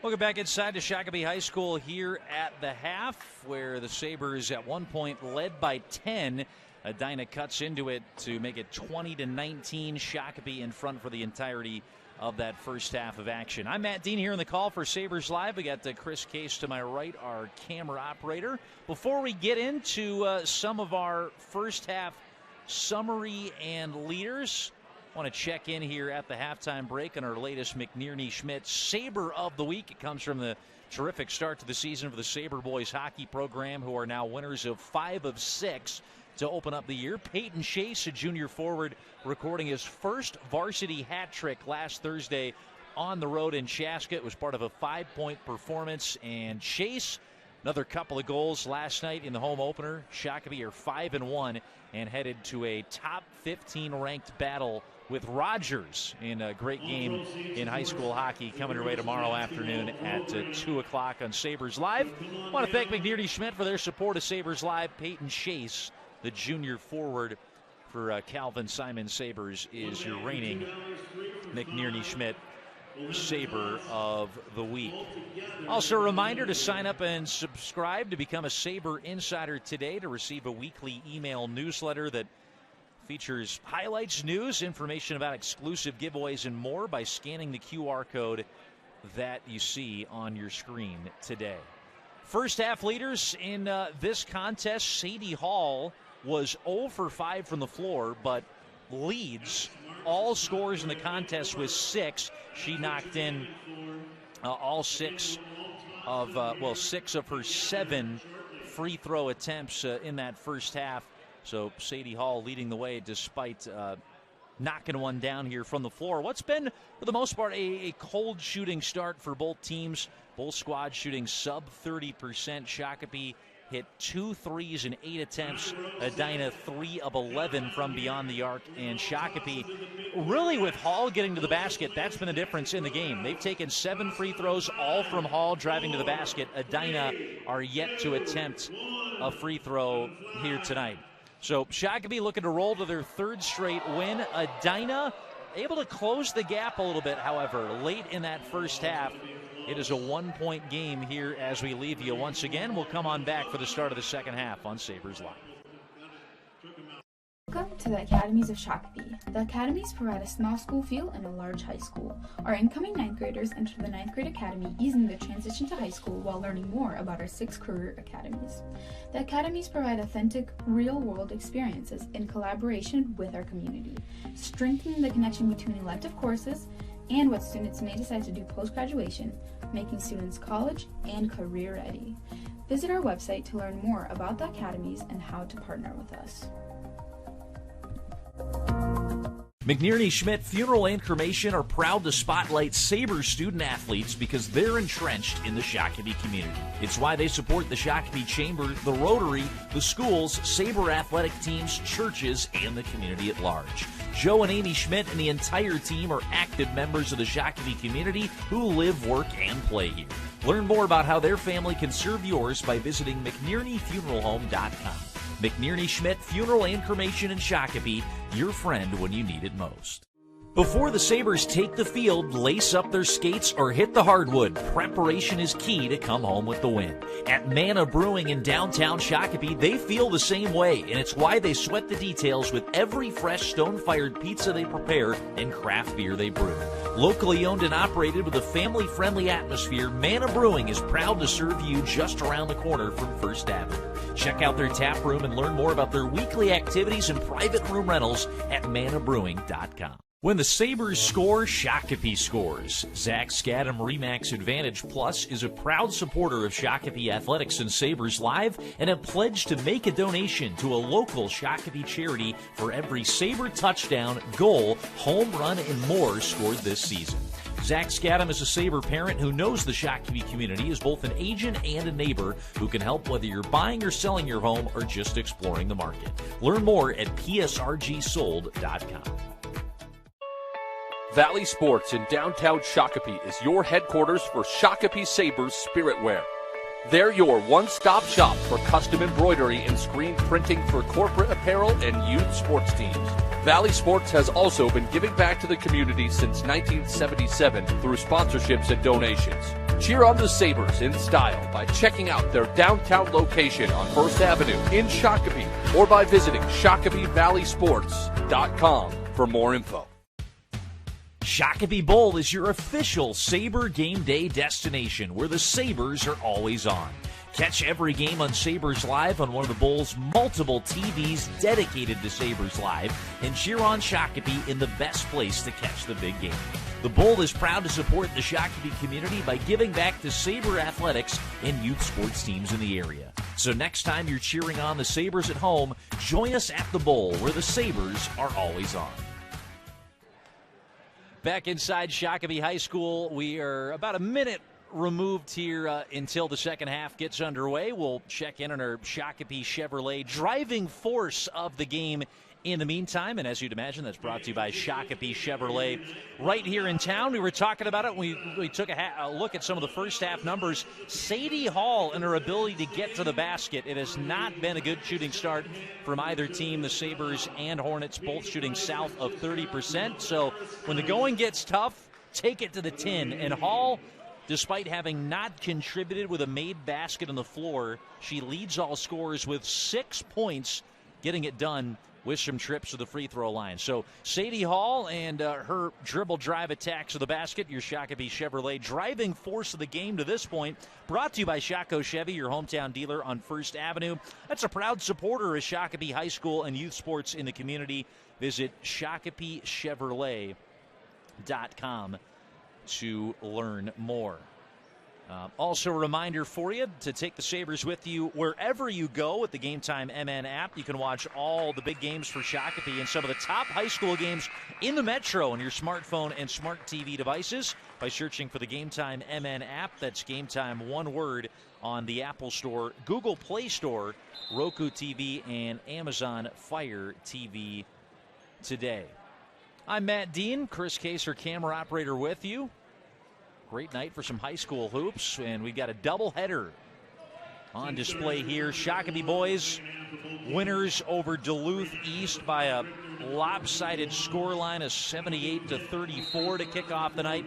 Welcome back inside to Shakopee High School here at the half, where the Sabres at one point led by 10. Edina cuts into it to make it 20-19. Shakopee in front for the entirety of that first half of action. I'm Matt Dean here in the call for Sabres Live. We got Chris Case to my right, our camera operator. Before we get into some of our first half summary and leaders, I want to check in here at the halftime break on our latest McNerney-Schmidt Saber of the Week. It comes from the terrific start to the season for the Saber boys hockey program, who are now winners of 5 of 6 to open up the year. Peyton Chase, a junior forward, recording his first varsity hat trick last Thursday on the road in Chaska. It was part of a 5-point performance. And Chase, another couple of goals last night in the home opener. Shakopee are 5-1 and headed to a top 15 ranked battle with Rogers in a great game in high school hockey coming your way tomorrow afternoon at 2 o'clock on Sabres Live. I want to thank McNerney-Schmidt for their support of Sabres Live. Peyton Chase, the junior forward for Calvin Simon Sabres, is your reigning McNerney-Schmidt Saber of the Week. Also, a reminder to sign up and subscribe to become a Saber Insider today to receive a weekly email newsletter that features highlights, news, information about exclusive giveaways, and more by scanning the QR code that you see on your screen today. First half leaders in this contest, Sadie Hall was 0 for 5 from the floor, but leads all scores in the contest with 6. She knocked in all 6 of her 7 free throw attempts in that first half. So Sadie Hall leading the way despite knocking one down here from the floor. What's been, for the most part, a cold shooting start for both teams. Both squads shooting sub 30%. Shakopee hit 2 threes in 8 attempts. Edina 3 of 11 from beyond the arc. And Shakopee, really with Hall getting to the basket, that's been a difference in the game. They've taken 7 free throws, all from Hall driving to the basket. Edina are yet to attempt a free throw here tonight. So Shakopee looking to roll to their 3rd straight win. Edina able to close the gap a little bit, however, late in that first half. It is a 1-point game here as we leave you once again. We'll come on back for the start of the second half on Sabers Live. Welcome to the Academies of Shakopee. The Academies provide a small school feel and a large high school. Our incoming 9th graders enter the 9th grade academy, easing the transition to high school while learning more about our 6 career academies. The academies provide authentic, real-world experiences in collaboration with our community, strengthening the connection between elective courses and what students may decide to do post-graduation, making students college and career ready. Visit our website to learn more about the academies and how to partner with us. McNearney Schmidt Funeral and Cremation are proud to spotlight Sabres student athletes because they're entrenched in the Shakopee community. It's why they support the Shakopee Chamber, the Rotary, the schools, Sabre athletic teams, churches, and the community at large. Joe and Amy Schmidt and the entire team are active members of the Shakopee community who live, work, and play here. Learn more about how their family can serve yours by visiting McNearneyFuneralHome.com. McNearney Schmidt Funeral and Cremation in Shakopee, your friend when you need it most. Before the Sabres take the field, lace up their skates, or hit the hardwood, preparation is key to come home with the win. At Manna Brewing in downtown Shakopee, they feel the same way, and it's why they sweat the details with every fresh stone-fired pizza they prepare and craft beer they brew. Locally owned and operated with a family-friendly atmosphere, Manna Brewing is proud to serve you just around the corner from First Avenue. Check out their tap room and learn more about their weekly activities and private room rentals at mannabrewing.com. When the Sabres score, Shakopee scores. Zach Scadam Remax Advantage Plus is a proud supporter of Shakopee Athletics and Sabres Live and a pledge to make a donation to a local Shakopee charity for every Sabre touchdown, goal, home run, and more scored this season. Zach Scadam is a Sabre parent who knows the Shakopee community is both an agent and a neighbor who can help whether you're buying or selling your home or just exploring the market. Learn more at psrgsold.com. Valley Sports in downtown Shakopee is your headquarters for Shakopee Sabres Spirit Wear. They're your one-stop shop for custom embroidery and screen printing for corporate apparel and youth sports teams. Valley Sports has also been giving back to the community since 1977 through sponsorships and donations. Cheer on the Sabres in style by checking out their downtown location on First Avenue in Shakopee or by visiting ShakopeeValleySports.com for more info. Shakopee Bowl is your official Sabre game day destination where the Sabres are always on. Catch every game on Sabres Live on one of the Bowl's multiple TVs dedicated to Sabres Live and cheer on Shakopee in the best place to catch the big game. The Bowl is proud to support the Shakopee community by giving back to Sabre athletics and youth sports teams in the area. So next time you're cheering on the Sabres at home, join us at the Bowl where the Sabres are always on. Back inside Shakopee High School, we are about a minute removed here until the second half gets underway. We'll check in on our Shakopee Chevrolet driving force of the game in the meantime. And as you'd imagine, that's brought to you by Shakopee Chevrolet right here in town. We were talking about it. We took a look at some of the first half numbers. Sadie Hall and her ability to get to the basket. It has not been a good shooting start from either team. The Sabres and Hornets both shooting south of 30%. So when the going gets tough, take it to the tin. And Hall, despite having not contributed with a made basket on the floor, she leads all scorers with 6 points, getting it done with some trips to the free throw line. So Sadie Hall and her dribble drive attacks to the basket, your Shakopee Chevrolet driving force of the game to this point, brought to you by Shaco Chevy, your hometown dealer on First Avenue. That's a proud supporter of Shakopee High School and youth sports in the community. Visit ShakopeeChevrolet.com to learn more. Also a reminder for you to take the Sabres with you wherever you go with the Game Time MN app. You can watch all the big games for Shakopee and some of the top high school games in the Metro on your smartphone and smart TV devices by searching for the Game Time MN app. That's Game Time, one word, on the Apple Store, Google Play Store, Roku TV, and Amazon Fire TV today. I'm Matt Dean, Chris Kaser, camera operator with you. Great night for some high school hoops, and we've got a doubleheader on display here. Shakopee boys, winners over Duluth East by a lopsided scoreline of 78-34 to kick off the night.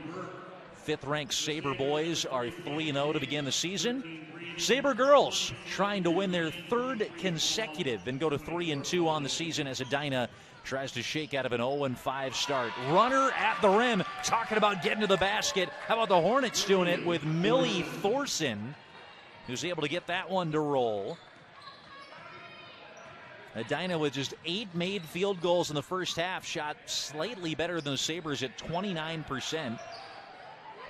Fifth-ranked Saber boys are 3-0 to begin the season. Saber girls trying to win their third consecutive and go to 3-2 on the season as Edina tries to shake out of an 0-5 start. Runner at the rim, talking about getting to the basket. How about the Hornets doing it with Millie Thorson, who's able to get that one to roll. Edina with just 8 made field goals in the first half, shot slightly better than the Sabres at 29%.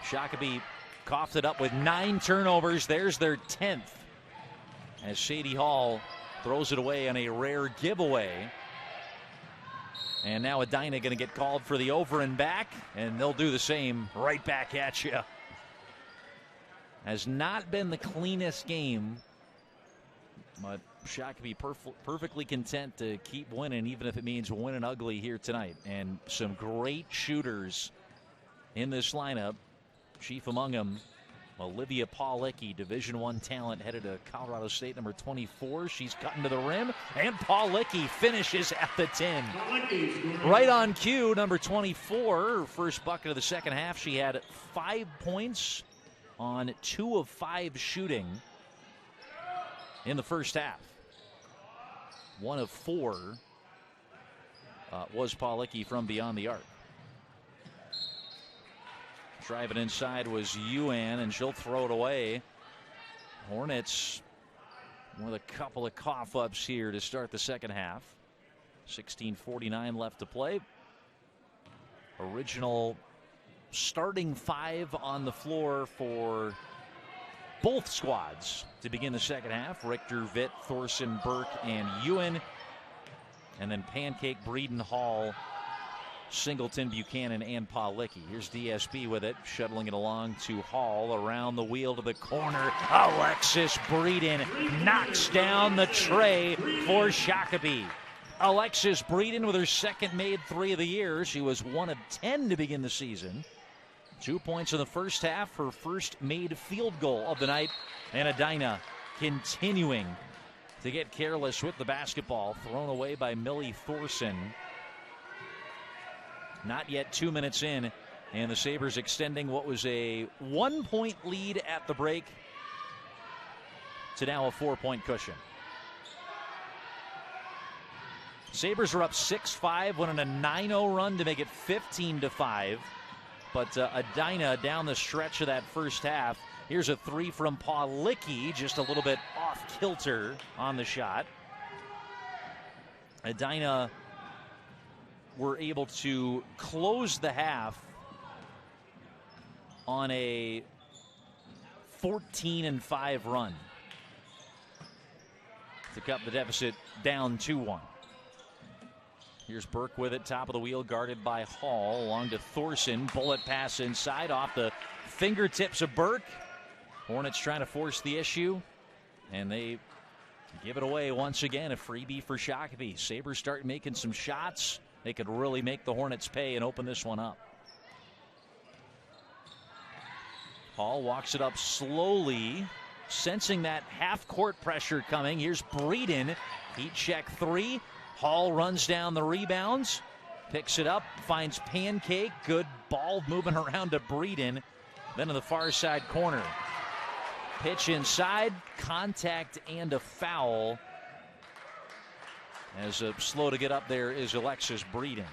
Shakopee coughed it up with 9 turnovers. There's their 10th as Sadie Hall throws it away on a rare giveaway. And now Edina going to get called for the over and back, and they'll do the same right back at you. Has not been the cleanest game, but Shakopee perfectly content to keep winning, even if it means winning ugly here tonight. And some great shooters in this lineup. Chief among them, Olivia Paulicki, Division I talent, headed to Colorado State, number 24. She's cutting to the rim, and Paulicki finishes at the 10. Right on cue, number 24, her first bucket of the second half. She had 5 points on 2 of 5 shooting in the first half. 1 of 4 was Paulicki from beyond the arc. Driving inside was Juan, and she'll throw it away. Hornets with a couple of cough-ups here to start the second half. 16:49 left to play. Original starting 5 on the floor for both squads to begin the second half. Richter, Vitt, Thorson, Burke, and Juan. And then Pancake, Breeden, Hall, Singleton-Buchanan, and Paulicki. Here's DSB with it, shuttling it along to Hall, around the wheel to the corner. Alexis Breeden knocks down the tray for Shakopee. Alexis Breeden with her second made 3 of the year. She was 1 of 10 to begin the season. 2 points in the first half, her first made field goal of the night. And Edina continuing to get careless with the basketball, thrown away by Millie Thorson. Not yet 2 minutes in, and the Sabres extending what was a 1-point lead at the break to now a 4-point cushion. Sabres are up 6-5, went on a 9-0 run to make it 15-5. But Edina down the stretch of that first half. Here's a 3 from Paulicki, just a little bit off kilter on the shot. Edina were able to close the half on a 14-5 run to cut the deficit down 2-1. Here's Burke with it, top of the wheel, guarded by Hall, along to Thorson. Bullet pass inside, off the fingertips of Burke. Hornets trying to force the issue, and they give it away once again. A freebie for Shakopee. Sabres start making some shots. They could really make the Hornets pay and open this one up. Hall walks it up slowly, sensing that half-court pressure coming. Here's Breeden, heat check 3. Hall runs down the rebounds, picks it up, finds Pancake. Good ball moving around to Breeden. Then to the far side corner. Pitch inside, contact and a foul. As slow to get up there is Alexis Breeden.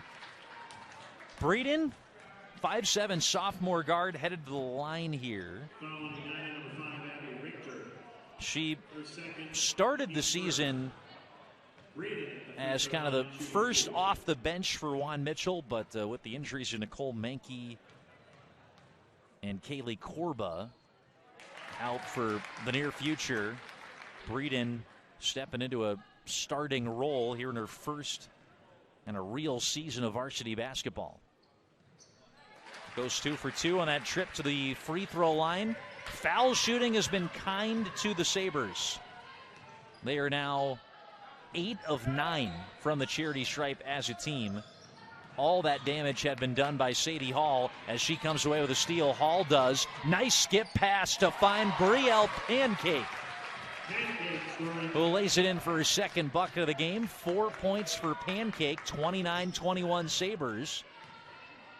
Breeden, 5'7" sophomore guard, headed to the line here. She started the season as kind of the first off the bench for Juan Mitchell, but with the injuries to Nicole Menke and Kaylee Korba, out for the near future. Breeden stepping into a starting role here in her first and a real season of varsity basketball. Goes 2 for 2 on that trip to the free throw line. Foul shooting has been kind to the Sabers. They are now 8 of 9 from the charity stripe as a team. All that damage had been done by Sadie Hall as she comes away with a steal. Hall does. Nice skip pass to find Brielle Pancake, who lays it in for her second bucket of the game. 4 points for Pancake, 29-21 Sabers,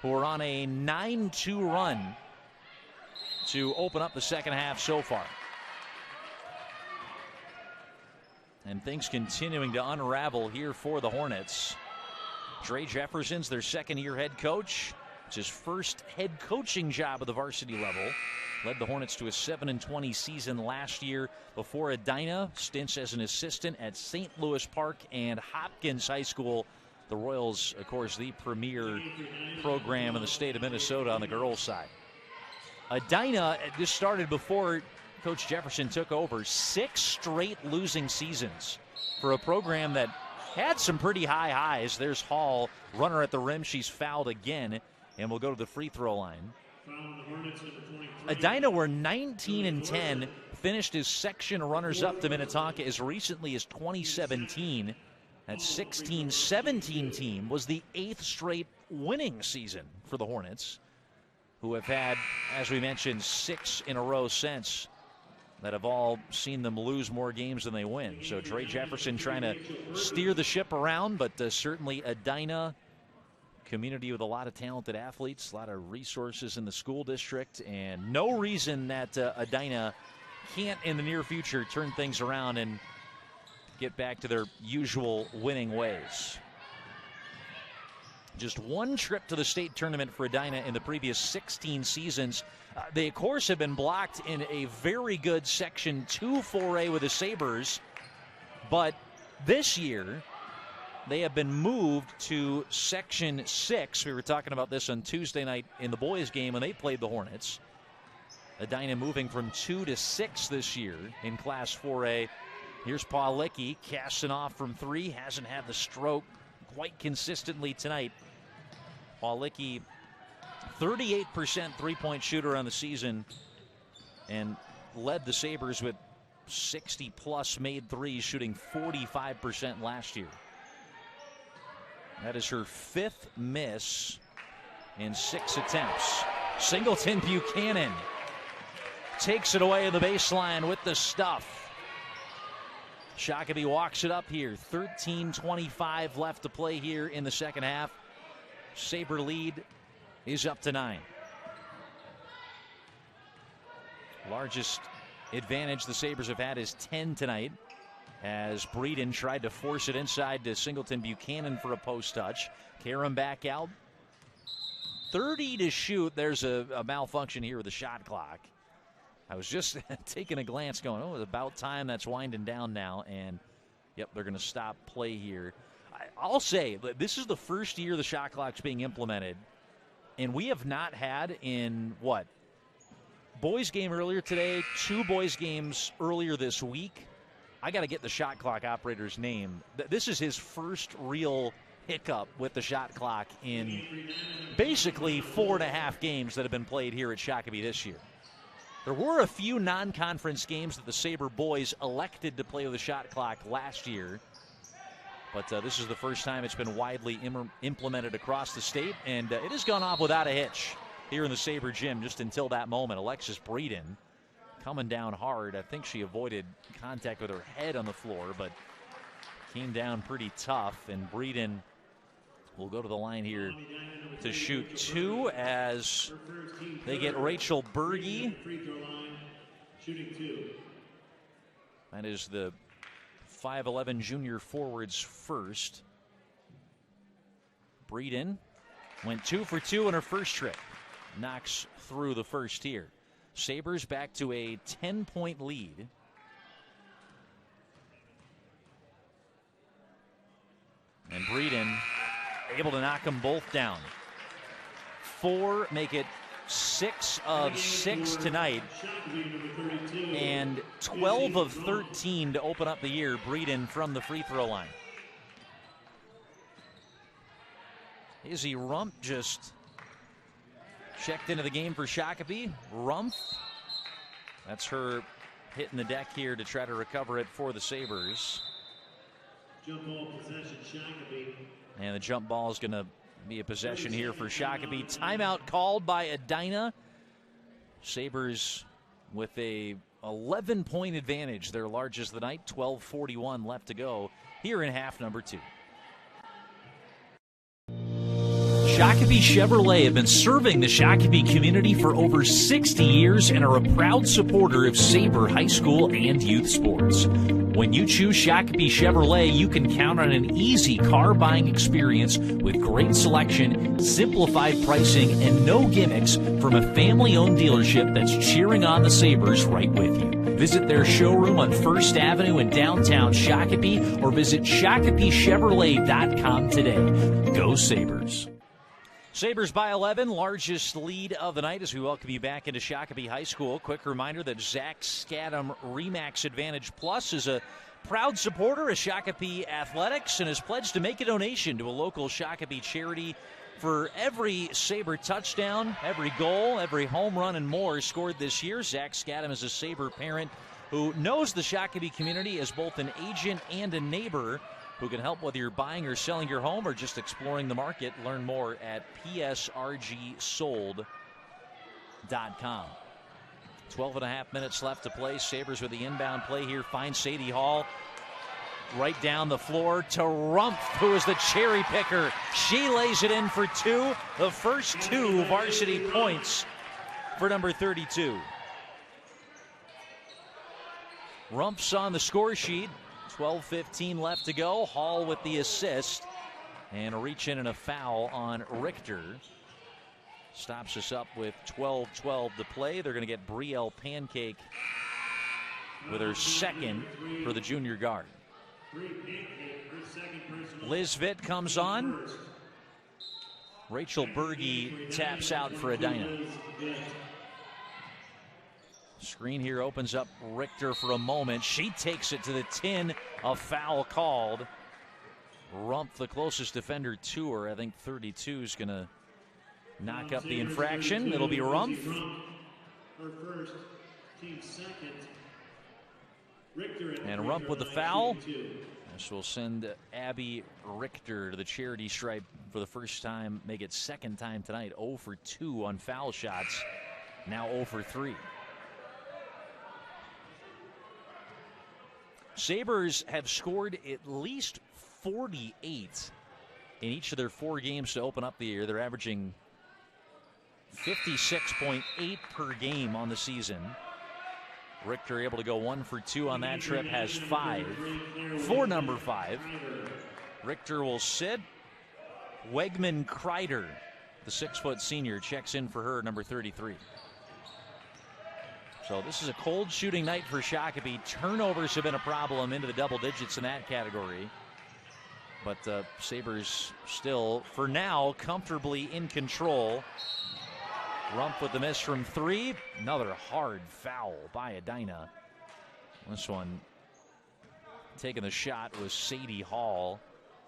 who are on a 9-2 run to open up the second half so far. And things continuing to unravel here for the Hornets. Dre Jefferson's their second-year head coach. It's his first head coaching job at the varsity level. Led the Hornets to a 7-20 season last year. Before Edina, stints as an assistant at St. Louis Park and Hopkins High School. The Royals, of course, the premier program in the state of Minnesota on the girls' side. Edina just started before Coach Jefferson took over. 6 straight losing seasons for a program that had some pretty high highs. There's Hall, runner at the rim. She's fouled again, and we'll go to the free throw line. Edina were 19-10, finished as section runners-up to Minnetonka as recently as 2017. That 16-17 team was the 8th straight winning season for the Hornets, who have had, as we mentioned, 6 in a row since, that have all seen them lose more games than they win. So Dre Jefferson trying to steer the ship around, but certainly Edina, community with a lot of talented athletes, a lot of resources in the school district, and no reason that Edina can't in the near future turn things around and get back to their usual winning ways. Just one trip to the state tournament for Edina in the previous 16 seasons. They, of course, have been blocked in a very good Section 2 4A with the Sabers. But this year, they have been moved to Section 6. We were talking about this on Tuesday night in the boys' game when they played the Hornets. Edina moving from 2 to 6 this year in Class 4A. Here's Pawlicki casting off from 3. Hasn't had the stroke quite consistently tonight. Pawlicki, 38% three-point shooter on the season, and led the Sabers with 60-plus made threes, shooting 45% last year. That is her 5th miss in 6 attempts. Singleton-Buchanan takes it away in the baseline with the stuff. Shakopee walks it up here. 13:25 left to play here in the second half. Saber lead is up to 9. Largest advantage the Sabres have had is 10 tonight, as Breeden tried to force it inside to Singleton-Buchanan for a post touch. Karam back out. 30 to shoot. There's a malfunction here with the shot clock. I was just taking a glance going, oh, it's about time. That's winding down now. And, yep, they're going to stop play here. I'll say, this is the first year the shot clock's being implemented. And we have not had in, boys game earlier today, 2 boys games earlier this week. I got to get the shot clock operator's name. This is his first real hiccup with the shot clock in basically 4.5 games that have been played here at Shakopee this year. There were a few non-conference games that the Saber boys elected to play with a shot clock last year. But this is the first time it's been widely implemented across the state. And it has gone off without a hitch here in the Saber gym just until that moment. Alexis Breeden coming down hard. I think she avoided contact with her head on the floor, but came down pretty tough. And Breeden will go to the line here to shoot 2 as they get Rachel Berge. That is the 5'11" junior forward's first. Breeden went 2 for 2 in her first trip. Knocks through the first here. Sabres back to a 10-point lead. And Breeden able to knock them both down. 4 make it 6 of 6 tonight, and 12 of 13 to open up the year, Breeden from the free throw line. Izzy Rumpf just checked into the game for Shakopee. Rumpf, that's her hitting the deck here to try to recover it for the Sabers. Jump ball possession, Shakopee. And the jump ball is going to be a possession here for Shakopee. Timeout called by Edina. Sabers with a 11-point advantage, their largest of the night. 12:41 left to go here in half number 2. Shakopee Chevrolet have been serving the Shakopee community for over 60 years and are a proud supporter of Saber High School and youth sports. When you choose Shakopee Chevrolet, you can count on an easy car buying experience with great selection, simplified pricing, and no gimmicks from a family-owned dealership that's cheering on the Sabers right with you. Visit their showroom on 1st Avenue in downtown Shakopee or visit ShakopeeChevrolet.com today. Go Sabers. Sabres by 11, largest lead of the night as we welcome you back into Shakopee High School. Quick reminder that Zach Scadam Remax Advantage Plus is a proud supporter of Shakopee Athletics and has pledged to make a donation to a local Shakopee charity. For every Sabre touchdown, every goal, every home run, and more scored this year, Zach Scadam is a Sabre parent who knows the Shakopee community as both an agent and a neighbor who can help whether you're buying or selling your home or just exploring the market. Learn more at psrgsold.com. 12 and a half minutes left to play. Sabres with the inbound play here. Finds Sadie Hall right down the floor to Rumpf, who is the cherry picker. She lays it in for 2. The first 2 varsity points for number 32. Rumpf's on the score sheet. 12:15 left to go. Hall with the assist. And a reach in and a foul on Richter. Stops us up with 12:12 to play. They're going to get Brielle Pancake with her second for the junior guard. Liz Vitt comes on. Rachel Berge taps out for Edina. Screen here opens up Richter for a moment. She takes it to the tin. A foul called. Rumpf, the closest defender to her. I think 32 is going to knock up the infraction. It'll be Rumpf. Her first, team second. And Rumpf with the foul. This will send Abby Richter to the charity stripe for the first time. Make it second time tonight. 0 for 2 on foul shots. Now 0 for 3. Sabres have scored at least 48 in each of their 4 games to open up the year. They're averaging 56.8 per game on the season. Richter able to go 1 for 2 on that trip, has 5 for number 5. Richter will sit. Wegman Kreider, the 6-foot senior, checks in for her, number 33. So this is a cold shooting night for Shakopee. Turnovers have been a problem into the double digits in that category. But Sabres still, for now, comfortably in control. Rumpf with the miss from 3. Another hard foul by Edina. This one taking the shot was Sadie Hall.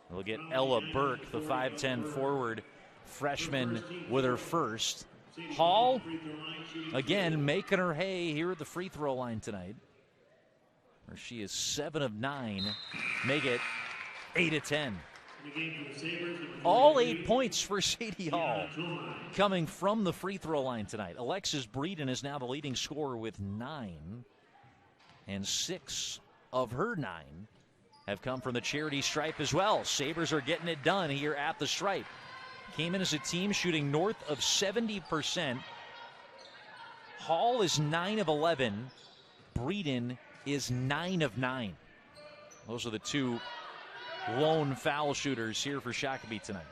We'll get Ella Burke, the 5'10 forward freshman, with her first. Hall, again, making her hay here at the free throw line tonight, where she is 7 of 9. Make it 8 of 10. All 8 points for Sadie Hall coming from the free throw line tonight. Alexis Breeden is now the leading scorer with 9, and 6 of her 9 have come from the charity stripe as well. Sabres are getting it done here at the stripe. Came in as a team shooting north of 70%. Hall is 9 of 11. Breeden is 9 of 9. Those are the 2 lone foul shooters here for Shakopee tonight.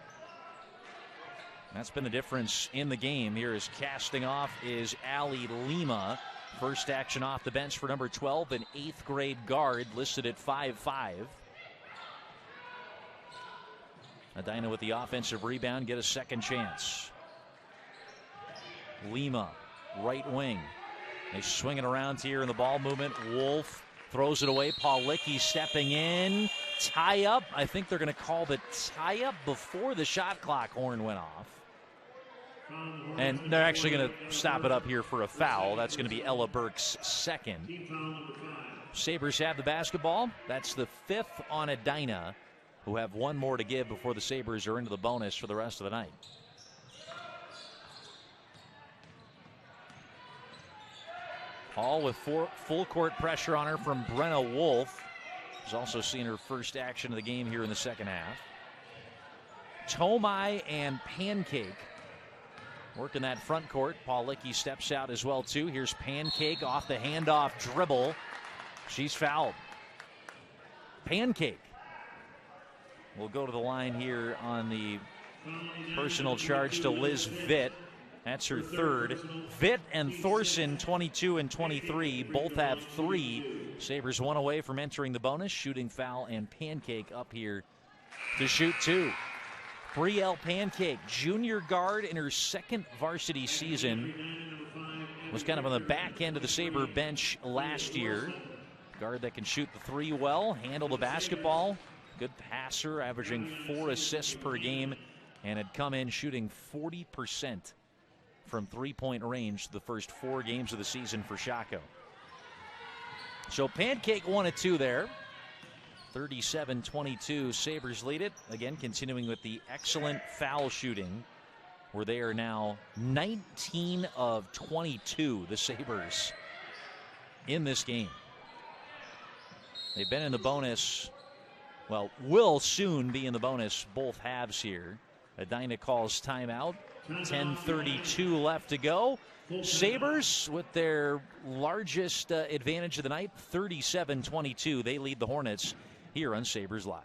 That's been the difference in the game. Here is casting off is Allie Lima. First action off the bench for number 12, an 8th grade guard listed at 5'5". Edina with the offensive rebound, get a second chance. Lima, right wing. They swing it around here in the ball movement. Wolf throws it away. Paulicki stepping in. Tie up. I think they're going to call the tie up before the shot clock horn went off. And they're actually going to stop it up here for a foul. That's going to be Ella Burke's second. Sabres have the basketball. That's the 5th on Edina, who have one more to give before the Sabres are into the bonus for the rest of the night. Hall with full court pressure on her from Brenna Wolf. She's also seen her first action of the game here in the second half. Tomai and Pancake working that front court. Paulicki steps out as well, too. Here's Pancake off the handoff dribble. She's fouled. Pancake will go to the line here on the personal charge to Liz Vitt. That's her third. Vitt and Thorson, 22 and 23, both have 3. Sabres 1 away from entering the bonus. Shooting foul, and Pancake up here to shoot 2. Brielle Pancake, junior guard in her second varsity season. Was kind of on the back end of the Sabre bench last year. Guard that can shoot the 3 well, handle the basketball. Good passer, averaging 4 assists per game, and had come in shooting 40% from 3-point range the first 4 games of the season for Shako. So Pancake 1 of 2 there. 37-22, Sabres lead it. Again, continuing with the excellent foul shooting, where they are now 19 of 22, the Sabres, in this game. They've been in the bonus, well, will soon be in the bonus both halves here. Edina calls timeout. 10:32 left to go. Sabres with their largest advantage of the night, 37-22. They lead the Hornets here on Sabres Live.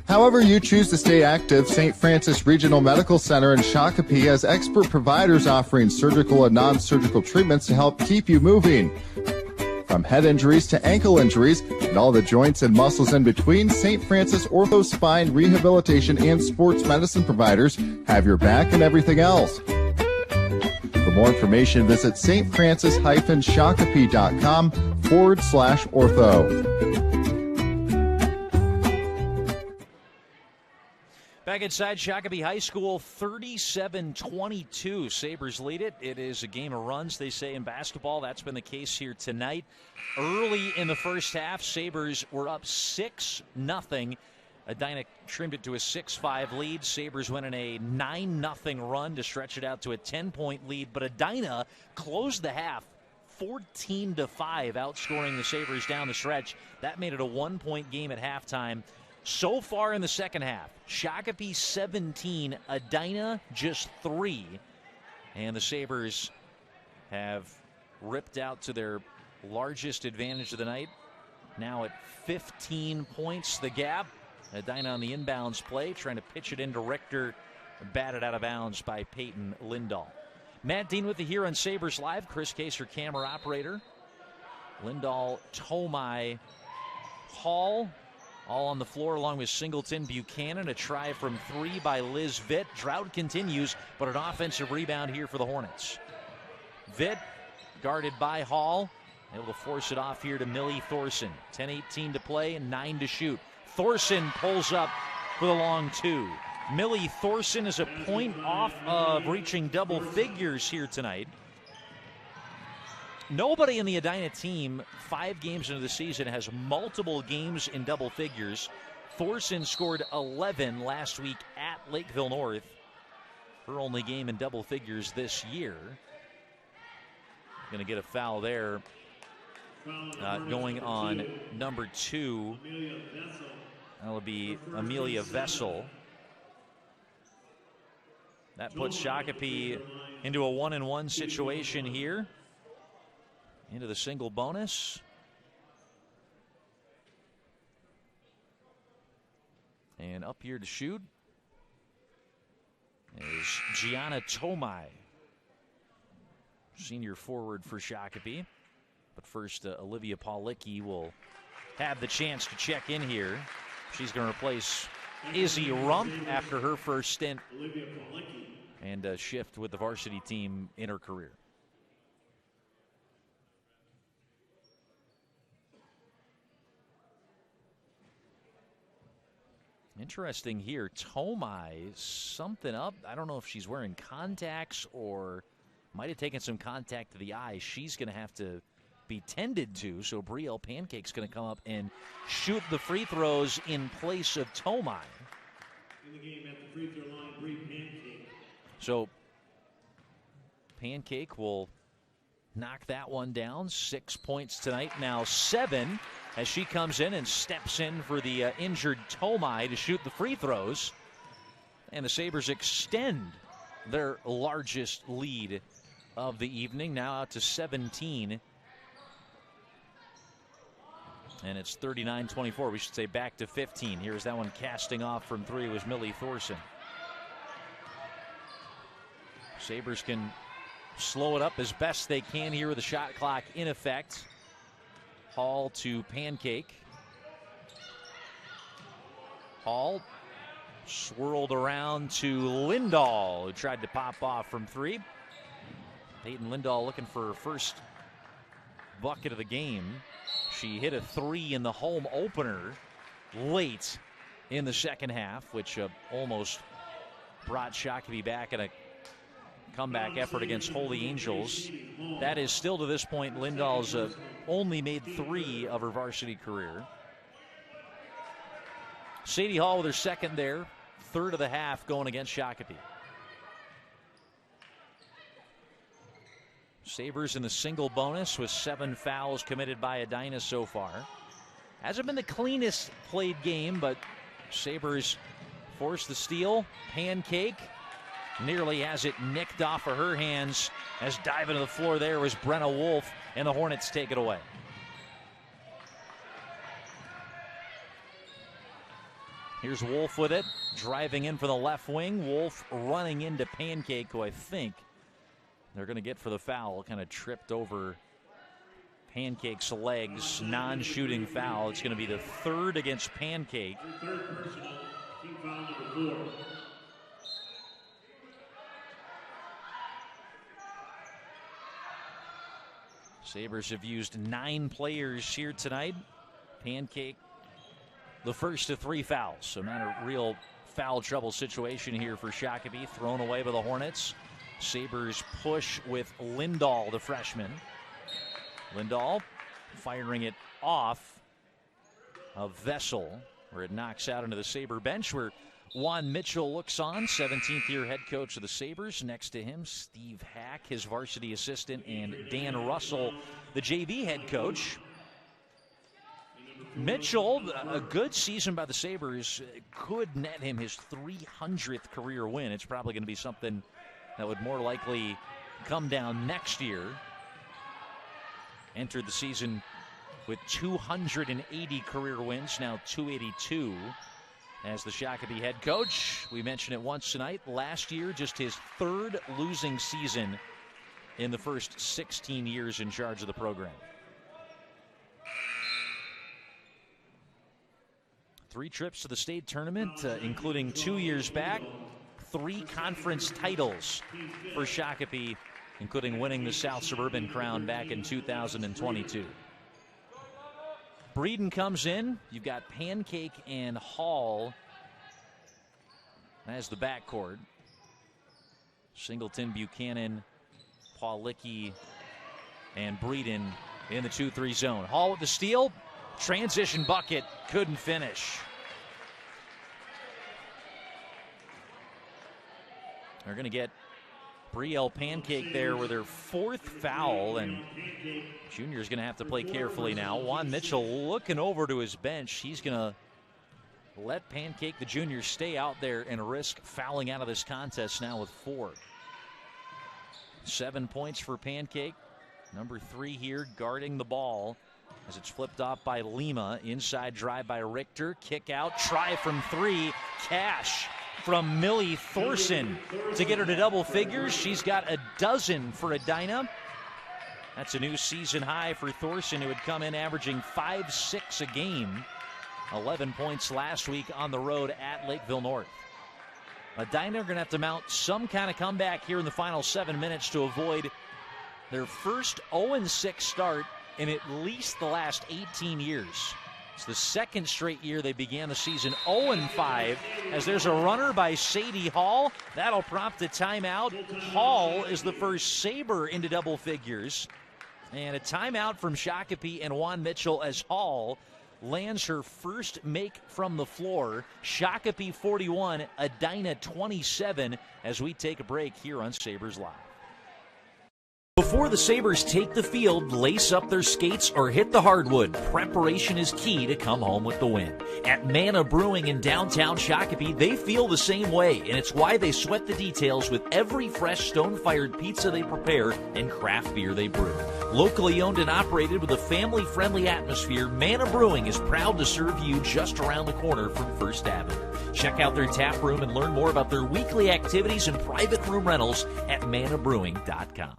However you choose to stay active, St. Francis Regional Medical Center in Shakopee has expert providers offering surgical and non-surgical treatments to help keep you moving. From head injuries to ankle injuries and all the joints and muscles in between, St. Francis Ortho Spine Rehabilitation and Sports Medicine providers have your back and everything else. For more information, visit stfrancis-shakopee.com/ortho. Back inside Shakopee High School, 37-22. Sabres lead it. It is a game of runs, they say in basketball. That's been the case here tonight. Early in the first half, Sabres were up 6-0. Edina trimmed it to a 6-5 lead. Sabres went in a 9-0 run to stretch it out to a 10-point lead. But Edina closed the half 14-5, outscoring the Sabres down the stretch. That made it a 1-point game at halftime. So far in the second half, Shakopee 17, Edina just 3. And the Sabres have ripped out to their largest advantage of the night. Now at 15 points, the gap. Edina on the inbounds play, trying to pitch it into Richter. Batted out of bounds by Peyton Lindahl. Matt Dean with you here on Sabres Live. Chris Kaser, camera operator. Lindahl, Tomai, Hall, all on the floor along with Singleton-Buchanan. A try from 3 by Liz Vitt. Drought continues, but an offensive rebound here for the Hornets. Vitt guarded by Hall. Able to force it off here to Millie Thorson. 10:18 to play and 9 to shoot. Thorson pulls up for the long 2. Millie Thorson is a point off of reaching double figures here tonight. Nobody in the Edina team 5 games into the season has multiple games in double figures. Thorson scored 11 last week at Lakeville North. Her only game in double figures this year. Going to get a foul there. Going on number 2. That'll be Amelia Vessel. That puts Shakopee into a 1-1 situation here. Into the single bonus. And up here to shoot is Gianna Tomai, senior forward for Shakopee. But first, Olivia Paulicki will have the chance to check in here. She's going to replace Izzy Rump after her first stint and shift with the varsity team in her career. Interesting here. Tomai, something up. I don't know if she's wearing contacts or might have taken some contact to the eye. She's going to have to be tended to. So Brielle Pancake's going to come up and shoot the free throws in place of Tomai. In the game at the free throw line, Brie Pancake. So Pancake will knock that one down. 6 points tonight, now 7, as she comes in and steps in for the injured Tomai to shoot the free throws. And the Sabres extend their largest lead of the evening, now out to 17. And it's 39-24. We should say back to 15. Here's that one casting off from 3 was Millie Thorson. Sabres can slow it up as best they can here with the shot clock in effect. Hall to Pancake. Hall swirled around to Lindahl, who tried to pop off from 3. Peyton Lindahl looking for her first bucket of the game. She hit a 3 in the home opener late in the second half, which almost brought Shakopee back in a comeback effort against Holy Angels. That is still to this point Lindahl's only made 3 of her varsity career. Sadie Hall with her second there, third of the half going against Shakopee. Sabres in the single bonus with 7 fouls committed by Edina so far. Hasn't been the cleanest played game, but Sabres forced the steal. Pancake nearly has it nicked off of her hands, as diving to the floor there was Brenna Wolf, and the Hornets take it away. Here's Wolf with it, driving in for the left wing. Wolf running into Pancake, who I think they're going to get for the foul. Kind of tripped over Pancake's legs. Non-shooting foul. It's going to be the 3rd against Pancake. Third personal, team foul number 4. Sabres have used 9 players here tonight. Pancake, the first of 3 fouls. So not a real foul trouble situation here for Shakopee. Thrown away by the Hornets. Sabres push with Lindahl, the freshman. Lindahl firing it off of Vessel, where it knocks out into the Sabre bench, where Juan Mitchell looks on, 17th year head coach of the Sabres. Next to him, Steve Hack, his varsity assistant, and Dan Russell, the JV head coach. Mitchell, a good season by the Sabres, could net him his 300th career win. It's probably going to be something that would more likely come down next year. Entered the season with 280 career wins, now 282 as the Shakopee head coach. We mentioned it once tonight. Last year, just his 3rd losing season in the first 16 years in charge of the program. 3 trips to the state tournament, including 2 years back. 3 conference titles for Shakopee, including winning the South Suburban Crown back in 2022. Breeden comes in. You've got Pancake and Hall as the backcourt. Singleton-Buchanan, Paulicki, and Breeden in the 2-3 zone. Hall with the steal. Transition bucket, couldn't finish. They're going to get Brielle Pancake there with her 4th foul, and Junior's going to have to play carefully now. Juan Mitchell looking over to his bench. He's going to let Pancake, the junior, stay out there and risk fouling out of this contest now with 4. 7 points for Pancake. Number 3 here guarding the ball as it's flipped off by Lima. Inside drive by Richter. Kick out. Try from 3. Cash from Millie Thorson to get her to double figures. She's got a dozen for Edina. That's a new season high for Thorson, who had come in averaging 5-6 a game. 11 points last week on the road at Lakeville North. Edina are going to have to mount some kind of comeback here in the final 7 minutes to avoid their first 0-6 start in at least the last 18 years. It's the second straight year they began the season 0-5, as there's a runner by Sadie Hall. That'll prompt a timeout. Hall is the first Saber into double figures. And a timeout from Shakopee and Juan Mitchell as Hall lands her first make from the floor. Shakopee 41, Edina 27, as we take a break here on Sabres Live. Before the Sabres take the field, lace up their skates, or hit the hardwood, preparation is key to come home with the win. At Mana Brewing in downtown Shakopee, they feel the same way, and it's why they sweat the details with every fresh stone-fired pizza they prepare and craft beer they brew. Locally owned and operated with a family-friendly atmosphere, Mana Brewing is proud to serve you just around the corner from First Avenue. Check out their tap room and learn more about their weekly activities and private room rentals at manabrewing.com.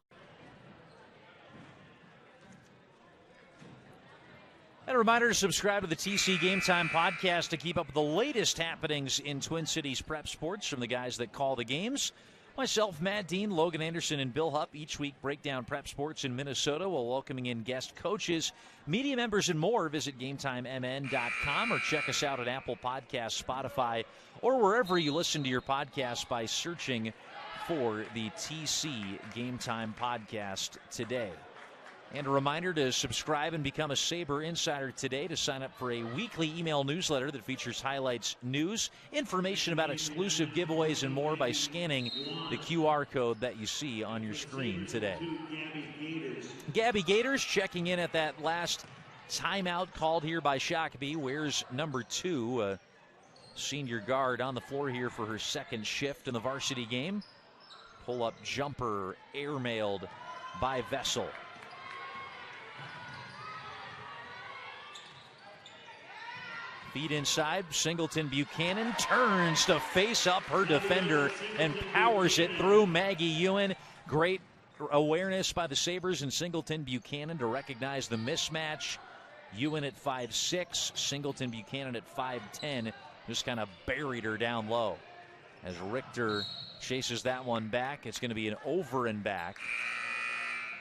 And a reminder to subscribe to the TC Game Time podcast to keep up with the latest happenings in Twin Cities prep sports from the guys that call the games. Myself, Matt Dean, Logan Anderson, and Bill Hupp each week break down prep sports in Minnesota while welcoming in guest coaches, media members, and more. Visit GameTimeMN.com or check us out at Apple Podcasts, Spotify, or wherever you listen to your podcasts by searching for the TC Game Time podcast today. And a reminder to subscribe and become a Sabre Insider today to sign up for a weekly email newsletter that features highlights, news, information about exclusive giveaways, and more by scanning the QR code that you see on your screen today. Gabby Gators checking in at that last timeout called here by Shakopee. Wears number 2, senior guard, on the floor here for her second shift in the varsity game. Pull-up jumper airmailed by Vessel. Feet inside, Singleton-Buchanan turns to face up her defender and powers it through Maggie Ewan. Great awareness by the Sabres and Singleton-Buchanan to recognize the mismatch. Ewan at 5'6", Singleton-Buchanan at 5'10", just kind of buried her down low. As Richter chases that one back, it's going to be an over and back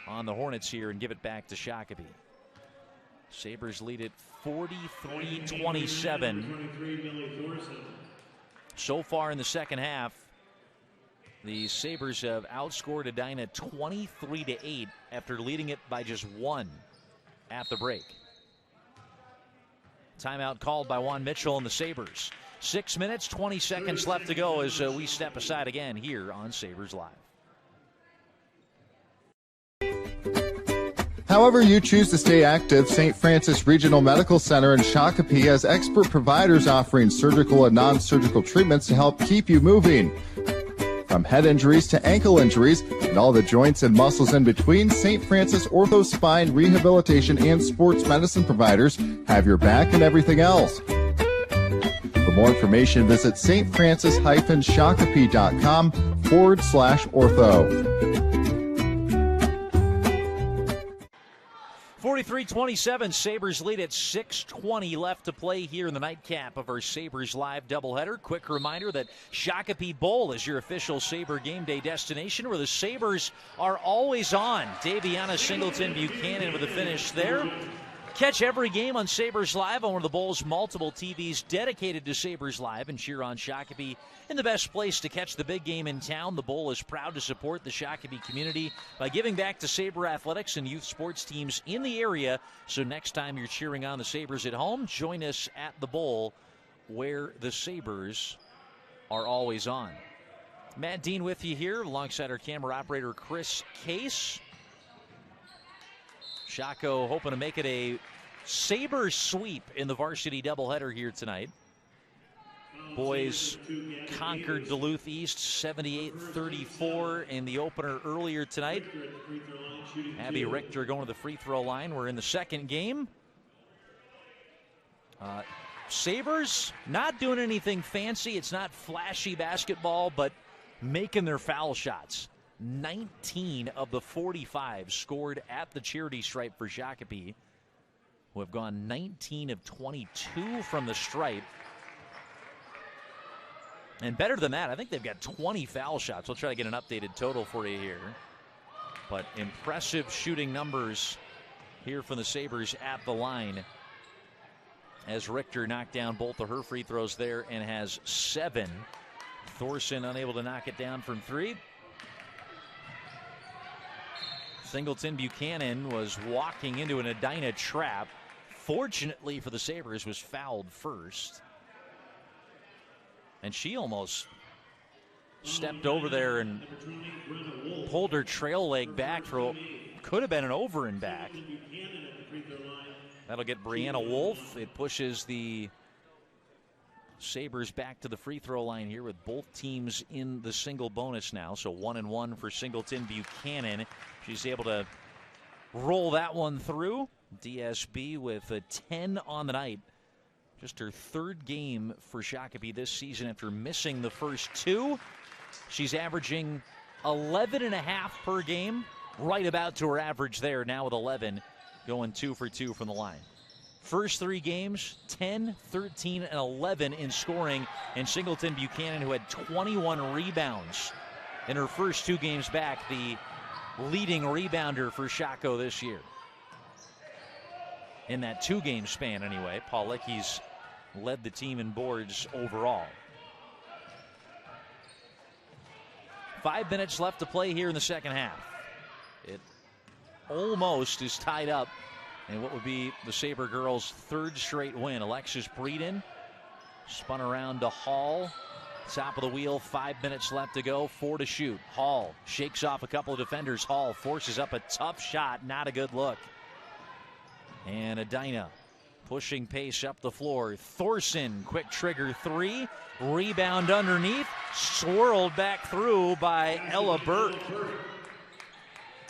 on the Hornets here and give it back to Shakopee. Sabres lead it 43-27. So far in the second half, the Sabres have outscored Edina 23-8 after leading it by just 1 at the break. Timeout called by Juan Mitchell and the Sabres. 6 minutes, 20 seconds left to go as we step aside again here on Sabres Live. However you choose to stay active, St. Francis Regional Medical Center in Shakopee has expert providers offering surgical and non-surgical treatments to help keep you moving. From head injuries to ankle injuries and all the joints and muscles in between, St. Francis Ortho Spine Rehabilitation and Sports Medicine providers have your back and everything else. For more information, visit stfrancis-shakopee.com/ortho. 43-27, Sabres lead at 6:20 left to play here in the nightcap of our Sabres Live doubleheader. Quick reminder that Shakopee Bowl is your official Sabre game day destination where the Sabres are always on. Daviyana Singleton-Buchanan with a finish there. Catch every game on Sabres Live on one of the Bowl's multiple TVs dedicated to Sabres Live and cheer on Shakopee in the best place to catch the big game in town. The Bowl is proud to support the Shakopee community by giving back to Sabre athletics and youth sports teams in the area. So next time you're cheering on the Sabres at home, join us at the Bowl where the Sabres are always on. Matt Dean with you here alongside our camera operator Chris Case. Shako hoping to make it a Sabres sweep in the varsity doubleheader here tonight. Boys conquered Duluth East 78-34 in the opener earlier tonight. Abby Richter going to the free throw line. We're in the second game. Sabres not doing anything fancy. It's not flashy basketball, but making their foul shots. 19 of the 45 scored at the charity stripe for Shakopee, who have gone 19 of 22 from the stripe. And better than that, I think they've got 20 foul shots. We'll try to get an updated total for you here. But impressive shooting numbers here from the Sabres at the line, as Richter knocked down both of her free throws there and has 7. Thorson unable to knock it down from 3. Singleton-Buchanan was walking into an Edina trap. Fortunately for the Sabres, was fouled first. And she almost stepped over there and pulled her trail leg back for what could have been an over and back. That'll get Brianna Wolf. It pushes the Sabres back to the free throw line here with both teams in the single bonus now. So 1-1 for Singleton-Buchanan. She's able to roll that one through. DSB with a 10 on the night. Just her 3rd game for Shakopee this season after missing the first 2. She's averaging 11.5 per game, right about to her average there now with 11, going 2 for 2 from the line. First 3 games, 10, 13, and 11 in scoring. And Singleton-Buchanan, who had 21 rebounds in her first 2 games back, the leading rebounder for Shako this year. In that 2-game span anyway, Paul Licky's led the team in boards overall. 5 minutes left to play here in the second half. It almost is tied up in what would be the Sabre girls' 3rd straight win. Alexis Breeden spun around to Hall. Top of the wheel, 5 minutes left to go, 4 to shoot. Hall shakes off a couple of defenders. Hall forces up a tough shot, not a good look. And Edina pushing pace up the floor. Thorson, quick trigger 3. Rebound underneath. Swirled back through by Ella Burke.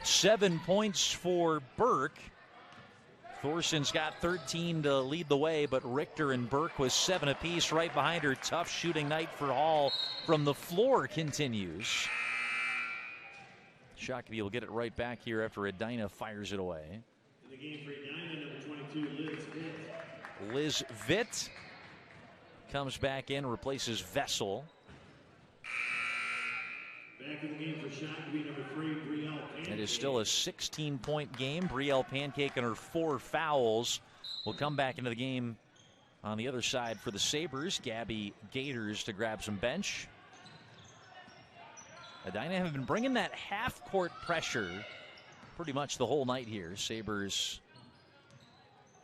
7 points for Burke. Thorson's got 13 to lead the way, but Richter and Burke with 7 apiece right behind her. Tough shooting night for Hall from the floor continues. Shakopee will get it right back here after Edina fires it away. In the game for Edina, number 22, Liz Vitt. Liz Vitt comes back in, replaces Vessel. Back in the game for Shakopee, number 3, Brielle Pancake. It is still a 16-point game. Brielle Pancake and her 4 fouls will come back into the game on the other side for the Sabres. Gabby Gators to grab some bench. Edina have been bringing that half-court pressure pretty much the whole night here. Sabres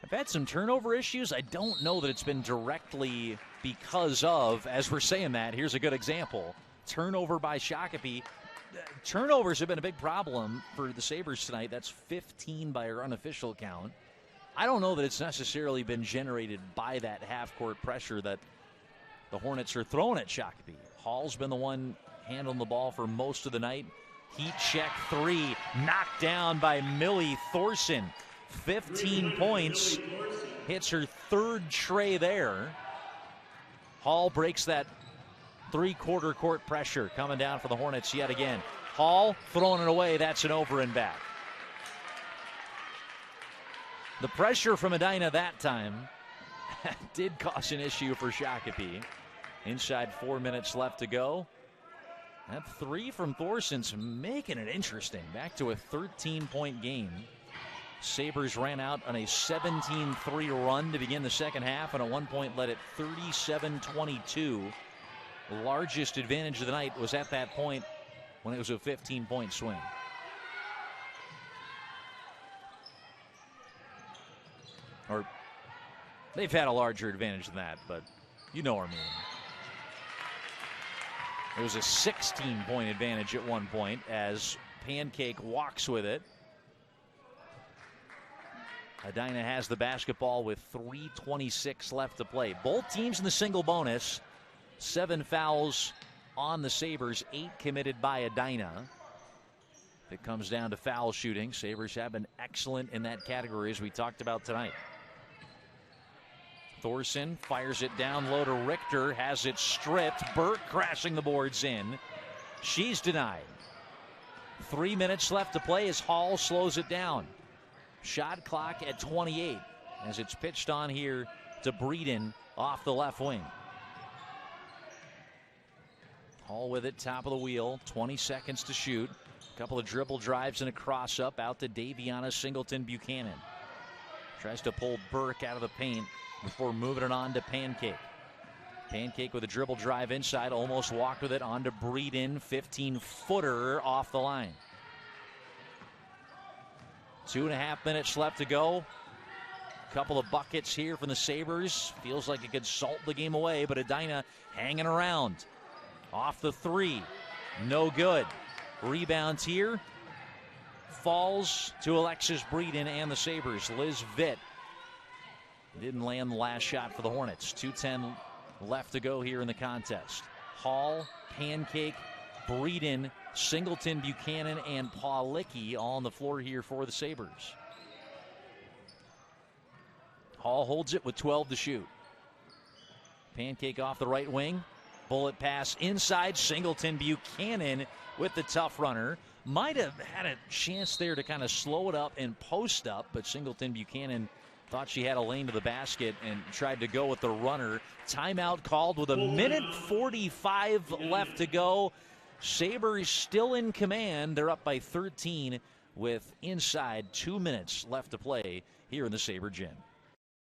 have had some turnover issues. I don't know that it's been directly because of, as we're saying that, here's a good example. Turnover by Shakopee. Turnovers have been a big problem for the Sabres tonight. That's 15 by our unofficial count. I don't know that it's necessarily been generated by that half-court pressure that the Hornets are throwing at Shakopee. Hall's been the one handling the ball for most of the night. Heat check 3, knocked down by Millie Thorson. 15 points, hits her 3rd tray there. Hall breaks that 3-quarter court pressure coming down for the Hornets yet again. Hall throwing it away. That's an over and back. The pressure from Edina that time did cause an issue for Shakopee. Inside 4 minutes left to go. That 3 from Thorson's making it interesting. Back to a 13-point game. Sabres ran out on a 17-3 run to begin the second half, and at one point led at 37-22. The largest advantage of the night was at that point when it was a 15-point swing. Or they've had a larger advantage than that, but you know what I mean. It was a 16-point advantage at one point as Pancake walks with it. Edina has the basketball with 3:26 left to play. Both teams in the single bonus. 7 fouls on the Sabres, 8 committed by Edina. If it comes down to foul shooting, Sabres have been excellent in that category as we talked about tonight. Thorson fires it down low to Richter, has it stripped. Burke crashing the boards in. She's denied. 3 minutes left to play as Hall slows it down. Shot clock at 28 as it's pitched on here to Breeden off the left wing. Hall with it, top of the wheel, 20 seconds to shoot. A couple of dribble drives and a cross-up out to Daviyana Singleton-Buchanan. Tries to pull Burke out of the paint before moving it on to Pancake. Pancake with a dribble drive inside, almost walked with it on to Breeden, 15-footer off the line. 2.5 minutes left to go. A couple of buckets here from the Sabers. Feels like it could salt the game away, but Edina hanging around. Off the three, no good. Rebounds here. Falls to Alexis Breeden and the Sabers. Liz Vitt didn't land the last shot for the Hornets. 2:10 left to go here in the contest. Hall, Pancake, Breeden, Singleton, Buchanan, and Pawlicki all on the floor here for the Sabers. Hall holds it with 12 to shoot. Pancake off the right wing. Bullet pass inside. Singleton, Buchanan with the tough runner. Might have had a chance there to kind of slow it up and post up, but Singleton, Buchanan thought she had a lane to the basket and tried to go with the runner. Timeout called with 1:45 left to go. Sabers still in command. They're up by 13 with inside 2 minutes left to play here in the Saber Gym.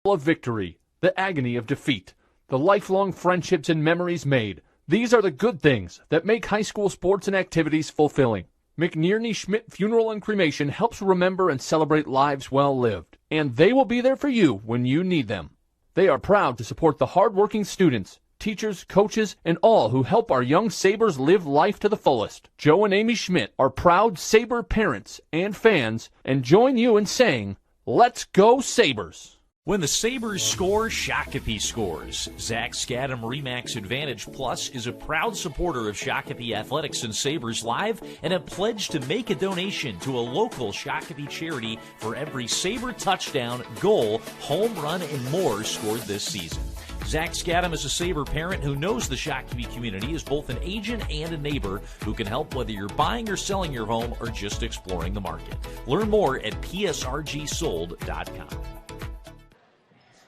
Of victory, the agony of defeat, the lifelong friendships and memories made. These are the good things that make high school sports and activities fulfilling. McNerney Schmidt Funeral and Cremation helps remember and celebrate lives well lived, and they will be there for you when you need them. They are proud to support the hardworking students, teachers, coaches, and all who help our young Sabers live life to the fullest. Joe and Amy Schmidt are proud Saber parents and fans and join you in saying, "Let's go Sabers!" When the Sabers score, Shakopee scores. Zach Scadam Remax Advantage Plus is a proud supporter of Shakopee Athletics and Sabers Live and a pledge to make a donation to a local Shakopee charity for every Saber touchdown, goal, home run, and more scored this season. Zach Scadam is a Saber parent who knows the Shakopee community is both an agent and a neighbor who can help whether you're buying or selling your home or just exploring the market. Learn more at psrgsold.com.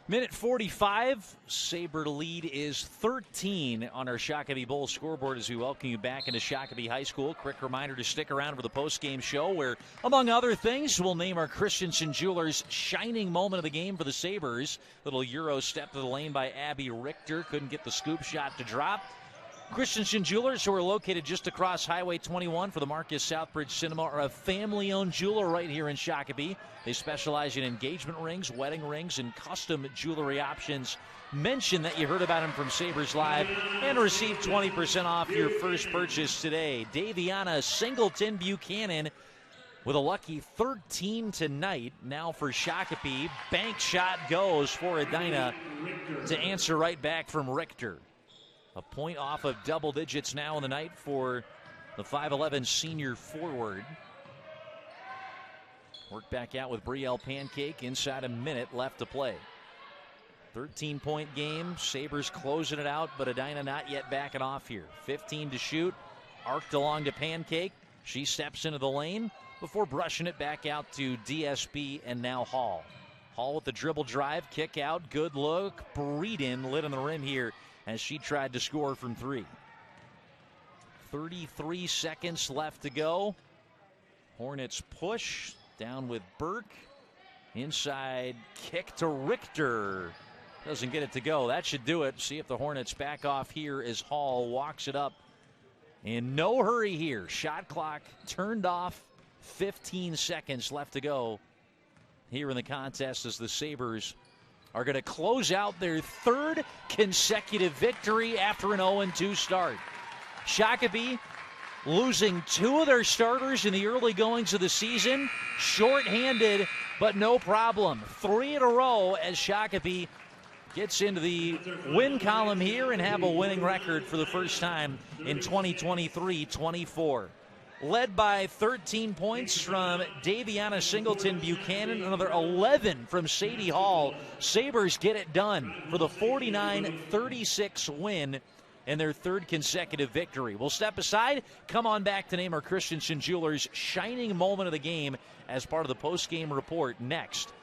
Minute 45, Saber lead is 13 on our Shakopee Bowl scoreboard as we welcome you back into Shakopee High School. Quick reminder to stick around for the post-game show where, among other things, we'll name our Christensen Jewelers shining moment of the game for the Sabers. Little Euro step to the lane by Abby Richter. Couldn't get the scoop shot to drop. Christensen Jewelers, who are located just across Highway 21 for the Marcus Southbridge Cinema, are a family-owned jeweler right here in Shakopee. They specialize in engagement rings, wedding rings, and custom jewelry options. Mention that you heard about them from Sabers Live and receive 20% off your first purchase today. Daviyana Singleton-Buchanan with a lucky 13 tonight. Now for Shakopee, bank shot goes for Edina to answer right back from Richter. A point off of double digits now in the night for the 5'11 senior forward. Work back out with Brielle Pancake. Inside a minute left to play. 13-point game. Sabers closing it out, but Edina not yet backing off here. 15 to shoot. Arced along to Pancake. She steps into the lane before brushing it back out to DSB and now Hall. Hall with the dribble drive, kick out, good look. Breeden lit on the rim here as she tried to score from three. 33 seconds left to go. Hornets push down with Burke. Inside kick to Richter. Doesn't get it to go. That should do it. See if the Hornets back off here as Hall walks it up. In no hurry here. Shot clock turned off. 15 seconds left to go here in the contest as the Sabers are going to close out their third consecutive victory after an 0-2 start. Shakopee losing two of their starters in the early goings of the season. Short-handed, but no problem. 3 in a row as Shakopee gets into the win column here and have a winning record for the first time in 2023-24. Led by 13 points from Daviyana Singleton-Buchanan, another 11 from Sadie Hall. Sabers get it done for the 49-36 win and their third consecutive victory. We'll step aside, come on back to name our Christensen Jewelers shining moment of the game as part of the post-game report next